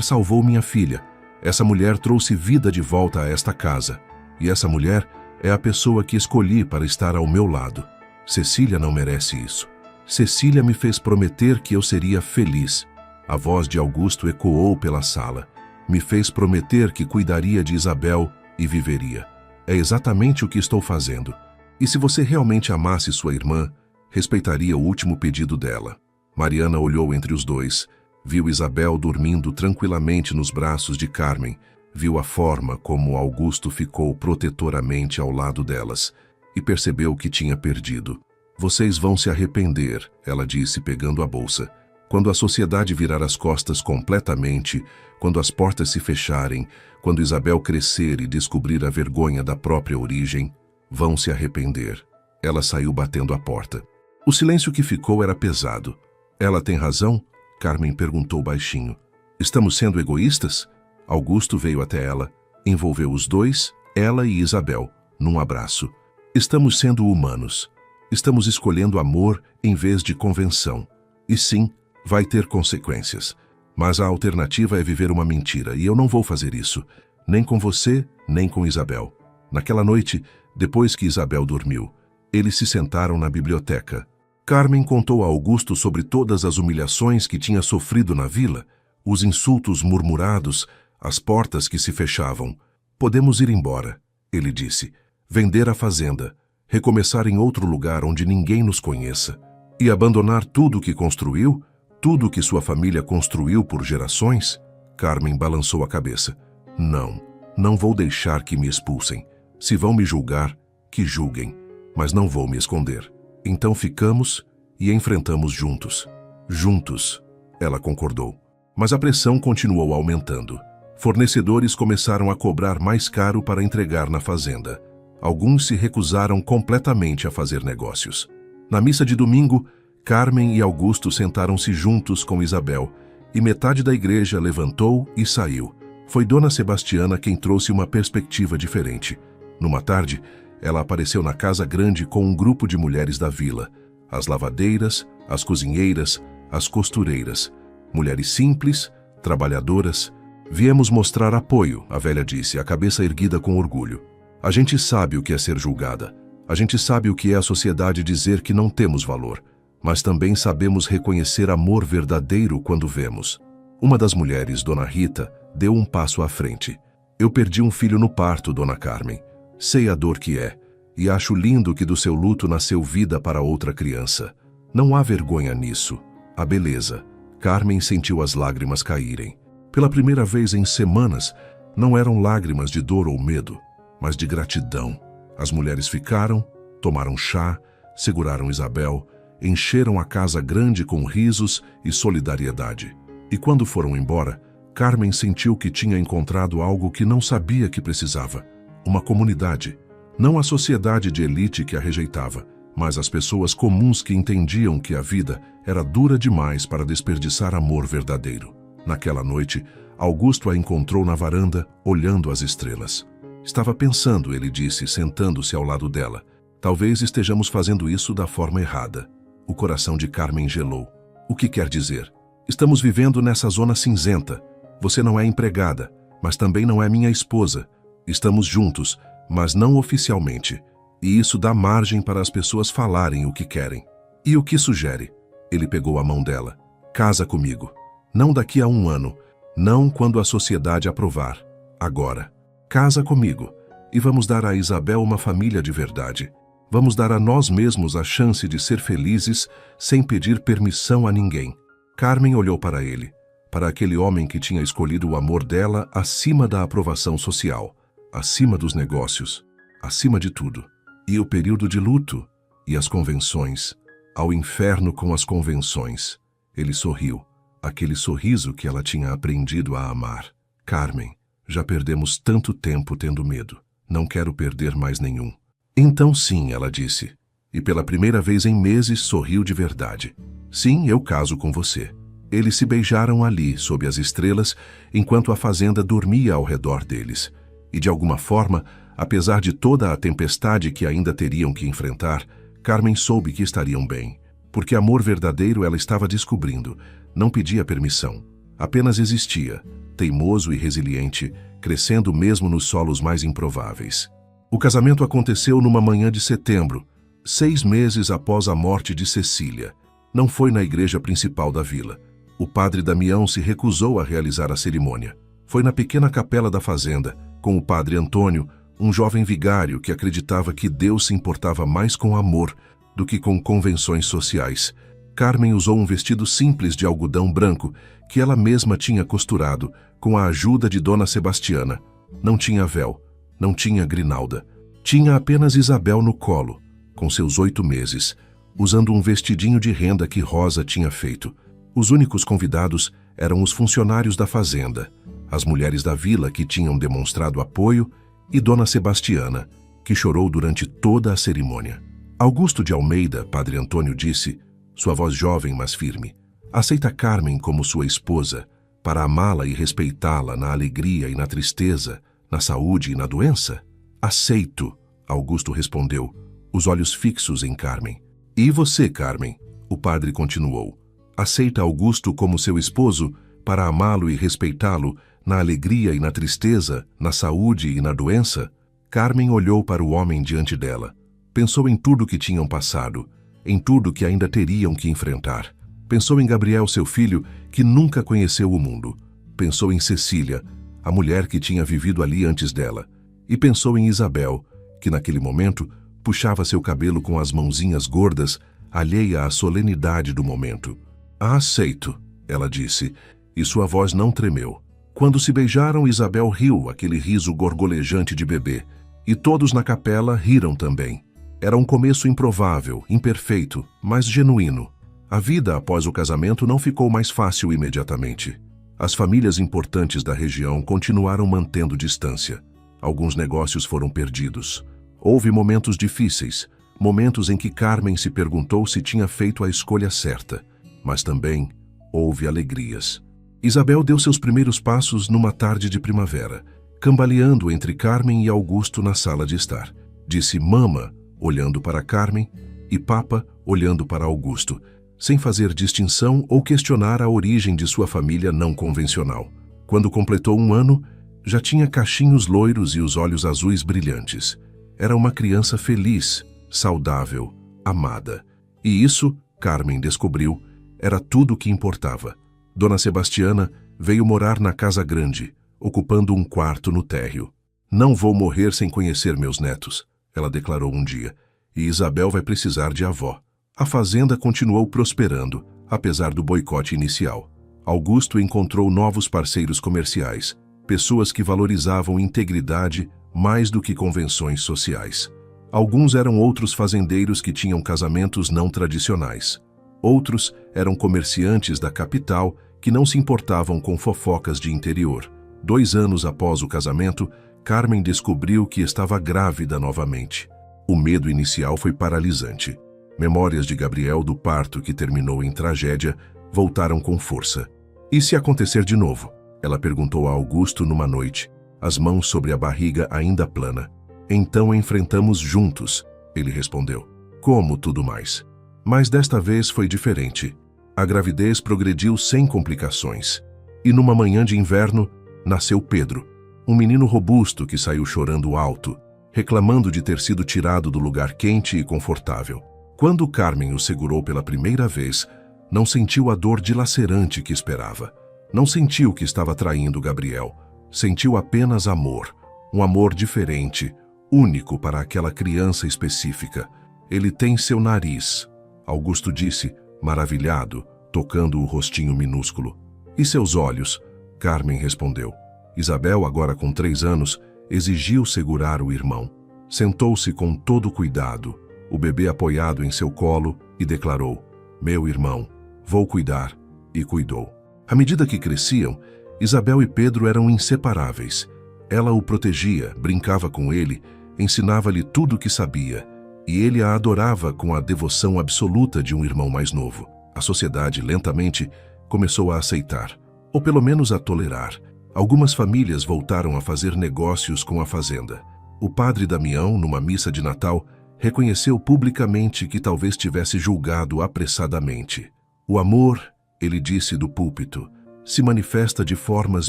salvou minha filha. Essa mulher trouxe vida de volta a esta casa. E essa mulher é a pessoa que escolhi para estar ao meu lado. Cecília não merece isso. Cecília me fez prometer que eu seria feliz. A voz de Augusto ecoou pela sala. Me fez prometer que cuidaria de Isabel e viveria. É exatamente o que estou fazendo. E se você realmente amasse sua irmã, respeitaria o último pedido dela. Mariana olhou entre os dois, viu Isabel dormindo tranquilamente nos braços de Carmen, viu a forma como Augusto ficou protetoramente ao lado delas e percebeu que tinha perdido. Vocês vão se arrepender, ela disse pegando a bolsa. Quando a sociedade virar as costas completamente, quando as portas se fecharem, quando Isabel crescer e descobrir a vergonha da própria origem, vão se arrepender. Ela saiu batendo a porta. O silêncio que ficou era pesado. Ela tem razão? Carmen perguntou baixinho. Estamos sendo egoístas? Augusto veio até ela, envolveu os dois, ela e Isabel, num abraço. Estamos sendo humanos. Estamos escolhendo amor em vez de convenção. E sim, vai ter consequências. Mas a alternativa é viver uma mentira, e eu não vou fazer isso. Nem com você, nem com Isabel. Naquela noite, depois que Isabel dormiu, eles se sentaram na biblioteca. Carmen contou a Augusto sobre todas as humilhações que tinha sofrido na vila, os insultos murmurados, as portas que se fechavam. Podemos ir embora, ele disse. Vender a fazenda, recomeçar em outro lugar onde ninguém nos conheça. E abandonar tudo o que construiu, tudo o que sua família construiu por gerações? Carmen balançou a cabeça. Não vou deixar que me expulsem. Se vão me julgar, que julguem, mas não vou me esconder. Então ficamos e enfrentamos juntos. Juntos, ela concordou. Mas a pressão continuou aumentando. Fornecedores começaram a cobrar mais caro para entregar na fazenda. Alguns se recusaram completamente a fazer negócios. Na missa de domingo, Carmen e Augusto sentaram-se juntos com Isabel, e metade da igreja levantou e saiu. Foi Dona Sebastiana quem trouxe uma perspectiva diferente. Numa tarde, ela apareceu na casa grande com um grupo de mulheres da vila. As lavadeiras, as cozinheiras, as costureiras. Mulheres simples, trabalhadoras. Viemos mostrar apoio, a velha disse, a cabeça erguida com orgulho. A gente sabe o que é ser julgada. A gente sabe o que é a sociedade dizer que não temos valor. Mas também sabemos reconhecer amor verdadeiro quando vemos. Uma das mulheres, Dona Rita, deu um passo à frente. Eu perdi um filho no parto, Dona Carmen. Sei a dor que é, e acho lindo que do seu luto nasceu vida para outra criança. Não há vergonha nisso. A beleza. Carmen sentiu as lágrimas caírem. Pela primeira vez em semanas, não eram lágrimas de dor ou medo, mas de gratidão. As mulheres ficaram, tomaram chá, seguraram Isabel, encheram a casa grande com risos e solidariedade. E quando foram embora, Carmen sentiu que tinha encontrado algo que não sabia que precisava. Uma comunidade. Não a sociedade de elite que a rejeitava, mas as pessoas comuns que entendiam que a vida era dura demais para desperdiçar amor verdadeiro. Naquela noite, Augusto a encontrou na varanda, olhando as estrelas. Estava pensando, ele disse, sentando-se ao lado dela. Talvez estejamos fazendo isso da forma errada. O coração de Carmen gelou. O que quer dizer? Estamos vivendo nessa zona cinzenta. Você não é empregada, mas também não é minha esposa. Estamos juntos, mas não oficialmente. E isso dá margem para as pessoas falarem o que querem. E o que sugere? Ele pegou a mão dela. Casa comigo. Não daqui a 1 ano. Não quando a sociedade aprovar. Agora. Casa comigo. E vamos dar a Isabel uma família de verdade. Vamos dar a nós mesmos a chance de ser felizes sem pedir permissão a ninguém. Carmen olhou para ele, para aquele homem que tinha escolhido o amor dela acima da aprovação social, acima dos negócios, acima de tudo. E o período de luto, e as convenções, ao inferno com as convenções. Ele sorriu, aquele sorriso que ela tinha aprendido a amar. Carmen, já perdemos tanto tempo tendo medo. Não quero perder mais nenhum. Então sim, ela disse. E pela primeira vez em meses sorriu de verdade. Sim, eu caso com você. Eles se beijaram ali, sob as estrelas, enquanto a fazenda dormia ao redor deles. E de alguma forma, apesar de toda a tempestade que ainda teriam que enfrentar, Carmen soube que estariam bem. Porque amor verdadeiro ela estava descobrindo. Não pedia permissão. Apenas existia, teimoso e resiliente, crescendo mesmo nos solos mais improváveis. O casamento aconteceu numa manhã de setembro, 6 meses após a morte de Cecília. Não foi na igreja principal da vila. O padre Damião se recusou a realizar a cerimônia. Foi na pequena capela da fazenda, com o padre Antônio, um jovem vigário que acreditava que Deus se importava mais com amor do que com convenções sociais. Carmen usou um vestido simples de algodão branco que ela mesma tinha costurado, com a ajuda de Dona Sebastiana. Não tinha véu, não tinha grinalda. Tinha apenas Isabel no colo, com seus 8 meses, usando um vestidinho de renda que Rosa tinha feito. Os únicos convidados eram os funcionários da fazenda, as mulheres da vila que tinham demonstrado apoio e Dona Sebastiana, que chorou durante toda a cerimônia. Augusto de Almeida, Padre Antônio disse, sua voz jovem mas firme, aceita Carmen como sua esposa, para amá-la e respeitá-la na alegria e na tristeza, na saúde e na doença? Aceito, Augusto respondeu, os olhos fixos em Carmen. E você, Carmen? O padre continuou. Aceita Augusto como seu esposo para amá-lo e respeitá-lo na alegria e na tristeza, na saúde e na doença? Carmen olhou para o homem diante dela. Pensou em tudo que tinham passado, em tudo que ainda teriam que enfrentar. Pensou em Gabriel, seu filho, que nunca conheceu o mundo. Pensou em Cecília, a mulher que tinha vivido ali antes dela, e pensou em Isabel, que naquele momento puxava seu cabelo com as mãozinhas gordas, alheia à solenidade do momento. "Ah, aceito", ela disse, e sua voz não tremeu. Quando se beijaram, Isabel riu, aquele riso gorgolejante de bebê, e todos na capela riram também. Era um começo improvável, imperfeito, mas genuíno. A vida após o casamento não ficou mais fácil imediatamente. As famílias importantes da região continuaram mantendo distância. Alguns negócios foram perdidos. Houve momentos difíceis, momentos em que Carmen se perguntou se tinha feito a escolha certa, mas também houve alegrias. Isabel deu seus primeiros passos numa tarde de primavera, cambaleando entre Carmen e Augusto na sala de estar. Disse "mama", olhando para Carmen, e "papa", olhando para Augusto, sem fazer distinção ou questionar a origem de sua família não convencional. Quando completou 1 ano, já tinha cachinhos loiros e os olhos azuis brilhantes. Era uma criança feliz, saudável, amada. E isso, Carmen descobriu, era tudo o que importava. Dona Sebastiana veio morar na casa grande, ocupando um quarto no térreo. "Não vou morrer sem conhecer meus netos", ela declarou um dia, "e Isabel vai precisar de avó." A fazenda continuou prosperando, apesar do boicote inicial. Augusto encontrou novos parceiros comerciais, pessoas que valorizavam integridade mais do que convenções sociais. Alguns eram outros fazendeiros que tinham casamentos não tradicionais. Outros eram comerciantes da capital que não se importavam com fofocas de interior. 2 anos após o casamento, Carmen descobriu que estava grávida novamente. O medo inicial foi paralisante. Memórias de Gabriel do parto que terminou em tragédia voltaram com força. "E se acontecer de novo?", ela perguntou a Augusto numa noite, as mãos sobre a barriga ainda plana. "Então enfrentamos juntos", ele respondeu, "como tudo mais." Mas desta vez foi diferente. A gravidez progrediu sem complicações. E numa manhã de inverno, nasceu Pedro, um menino robusto que saiu chorando alto, reclamando de ter sido tirado do lugar quente e confortável. Quando Carmen o segurou pela primeira vez, não sentiu a dor dilacerante que esperava. Não sentiu que estava traindo Gabriel. Sentiu apenas amor. Um amor diferente, único para aquela criança específica. "Ele tem seu nariz", Augusto disse, maravilhado, tocando o rostinho minúsculo. "E seus olhos?", Carmen respondeu. Isabel, agora com 3 anos, exigiu segurar o irmão. Sentou-se com todo cuidado, o bebê apoiado em seu colo, e declarou: "Meu irmão, vou cuidar", e cuidou. À medida que cresciam, Isabel e Pedro eram inseparáveis. Ela o protegia, brincava com ele, ensinava-lhe tudo o que sabia, e ele a adorava com a devoção absoluta de um irmão mais novo. A sociedade, lentamente, começou a aceitar, ou pelo menos a tolerar. Algumas famílias voltaram a fazer negócios com a fazenda. O padre Damião, numa missa de Natal, reconheceu publicamente que talvez tivesse julgado apressadamente. "O amor", ele disse do púlpito, "se manifesta de formas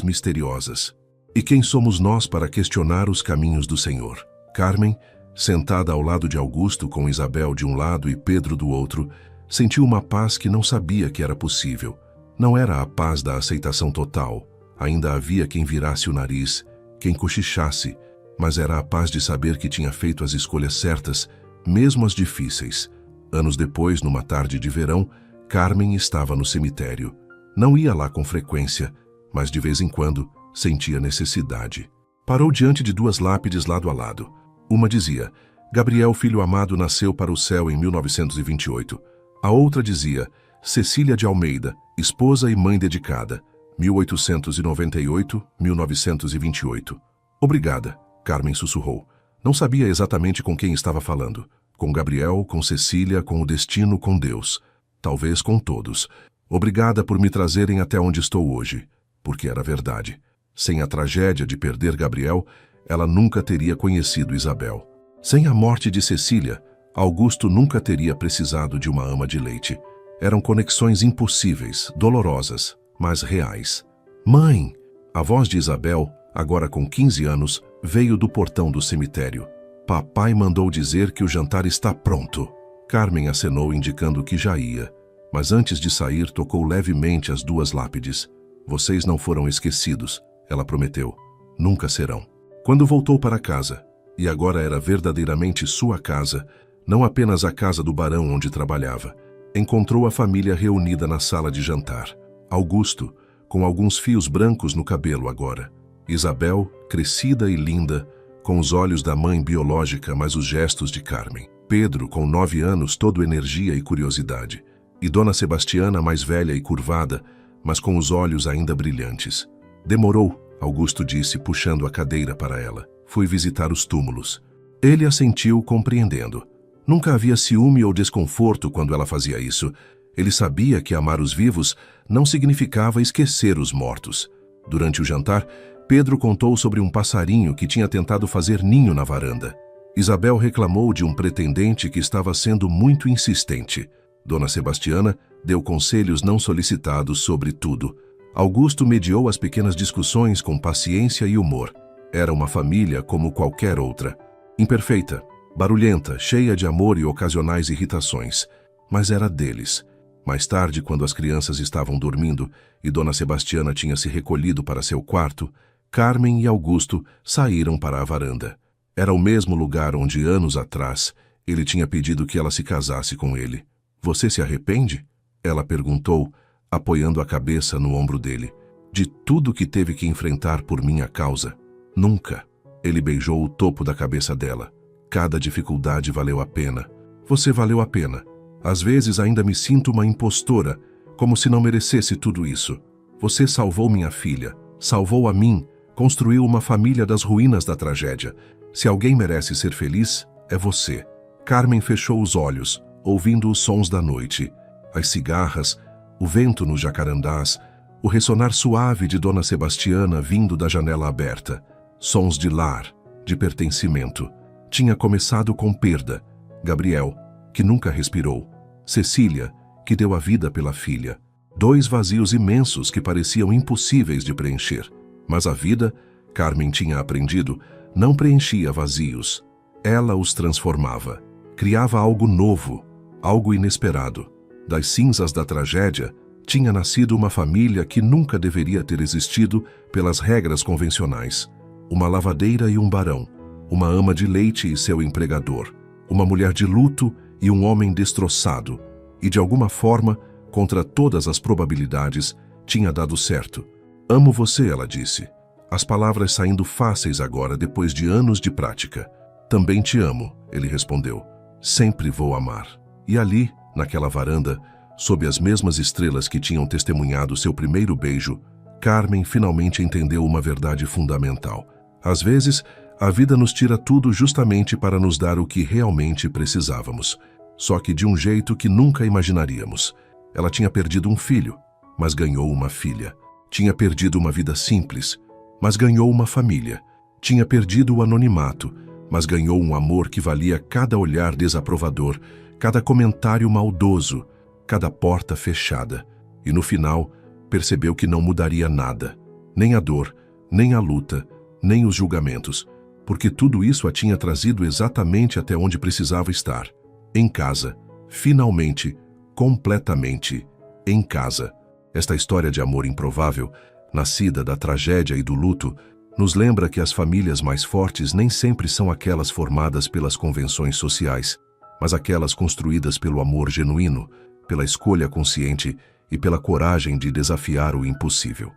misteriosas. E quem somos nós para questionar os caminhos do Senhor?" Carmen, sentada ao lado de Augusto com Isabel de um lado e Pedro do outro, sentiu uma paz que não sabia que era possível. Não era a paz da aceitação total. Ainda havia quem virasse o nariz, quem cochichasse, mas era a paz de saber que tinha feito as escolhas certas, mesmo as difíceis. Anos depois, numa tarde de verão, Carmen estava no cemitério. Não ia lá com frequência, mas de vez em quando sentia necessidade. Parou diante de 2 lápides lado a lado. Uma dizia: "Gabriel, filho amado, nasceu para o céu em 1928. A outra dizia: "Cecília de Almeida, esposa e mãe dedicada, 1898-1928. "Obrigada", Carmen sussurrou. Não sabia exatamente com quem estava falando. Com Gabriel, com Cecília, com o destino, com Deus. Talvez com todos. "Obrigada por me trazerem até onde estou hoje", porque era verdade. Sem a tragédia de perder Gabriel, ela nunca teria conhecido Isabel. Sem a morte de Cecília, Augusto nunca teria precisado de uma ama de leite. Eram conexões impossíveis, dolorosas, mas reais. "Mãe!", a voz de Isabel, agora com 15 anos, veio do portão do cemitério. "Papai mandou dizer que o jantar está pronto." Carmen acenou, indicando que já ia, mas antes de sair tocou levemente as 2 lápides. "Vocês não foram esquecidos", ela prometeu. nunca serão. Quando voltou para casa, e agora era verdadeiramente sua casa, não apenas a casa do barão onde trabalhava, encontrou a família reunida na sala de jantar. Augusto, com alguns fios brancos no cabelo agora. Isabel, crescida e linda, com os olhos da mãe biológica, mas os gestos de Carmen. Pedro, com 9 anos, todo energia e curiosidade. E Dona Sebastiana, mais velha e curvada, mas com os olhos ainda brilhantes. Demorou, Augusto disse, puxando a cadeira para ela. Fui visitar os túmulos. Ele assentiu, compreendendo. Nunca havia ciúme ou desconforto quando ela fazia isso. Ele sabia que amar os vivos não significava esquecer os mortos. Durante o jantar, Pedro contou sobre um passarinho que tinha tentado fazer ninho na varanda. Isabel reclamou de um pretendente que estava sendo muito insistente. Dona Sebastiana deu conselhos não solicitados sobre tudo. Augusto mediou as pequenas discussões com paciência e humor. Era uma família como qualquer outra. Imperfeita, barulhenta, cheia de amor e ocasionais irritações. Mas era deles. Mais tarde, quando as crianças estavam dormindo e Dona Sebastiana tinha se recolhido para seu quarto, Carmen e Augusto saíram para a varanda. Era o mesmo lugar onde, anos atrás, ele tinha pedido que ela se casasse com ele. Você se arrepende? Ela perguntou, apoiando a cabeça no ombro dele. De tudo que teve que enfrentar por minha causa? Nunca. Ele beijou o topo da cabeça dela. Cada dificuldade valeu a pena. Você valeu a pena. Às vezes ainda me sinto uma impostora, como se não merecesse tudo isso. Você salvou minha filha, salvou a mim, construiu uma família das ruínas da tragédia. Se alguém merece ser feliz, é você. Carmen fechou os olhos, ouvindo os sons da noite. As cigarras, o vento nos jacarandás, o ressonar suave de Dona Sebastiana vindo da janela aberta. Sons de lar, de pertencimento. Tinha começado com perda. Gabriel, que nunca respirou. Cecília, que deu a vida pela filha. 2 vazios imensos que pareciam impossíveis de preencher. Mas a vida, Carmen tinha aprendido, não preenchia vazios. Ela os transformava. Criava algo novo, algo inesperado. Das cinzas da tragédia, tinha nascido uma família que nunca deveria ter existido pelas regras convencionais. Uma lavadeira e um barão. Uma ama de leite e seu empregador. Uma mulher de luto e um homem destroçado. E de alguma forma, contra todas as probabilidades, tinha dado certo. Amo você, ela disse. As palavras saindo fáceis agora depois de anos de prática. Também te amo, ele respondeu. Sempre vou amar. E ali, naquela varanda, sob as mesmas estrelas que tinham testemunhado seu primeiro beijo, Carmen finalmente entendeu uma verdade fundamental. Às vezes, a vida nos tira tudo justamente para nos dar o que realmente precisávamos. Só que de um jeito que nunca imaginaríamos. Ela tinha perdido um filho, mas ganhou uma filha. Tinha perdido uma vida simples, mas ganhou uma família. Tinha perdido o anonimato, mas ganhou um amor que valia cada olhar desaprovador, cada comentário maldoso, cada porta fechada. E no final, percebeu que não mudaria nada. Nem a dor, nem a luta, nem os julgamentos, porque tudo isso a tinha trazido exatamente até onde precisava estar. Em casa, finalmente, completamente, em casa. Esta história de amor improvável, nascida da tragédia e do luto, nos lembra que as famílias mais fortes nem sempre são aquelas formadas pelas convenções sociais, mas aquelas construídas pelo amor genuíno, pela escolha consciente e pela coragem de desafiar o impossível.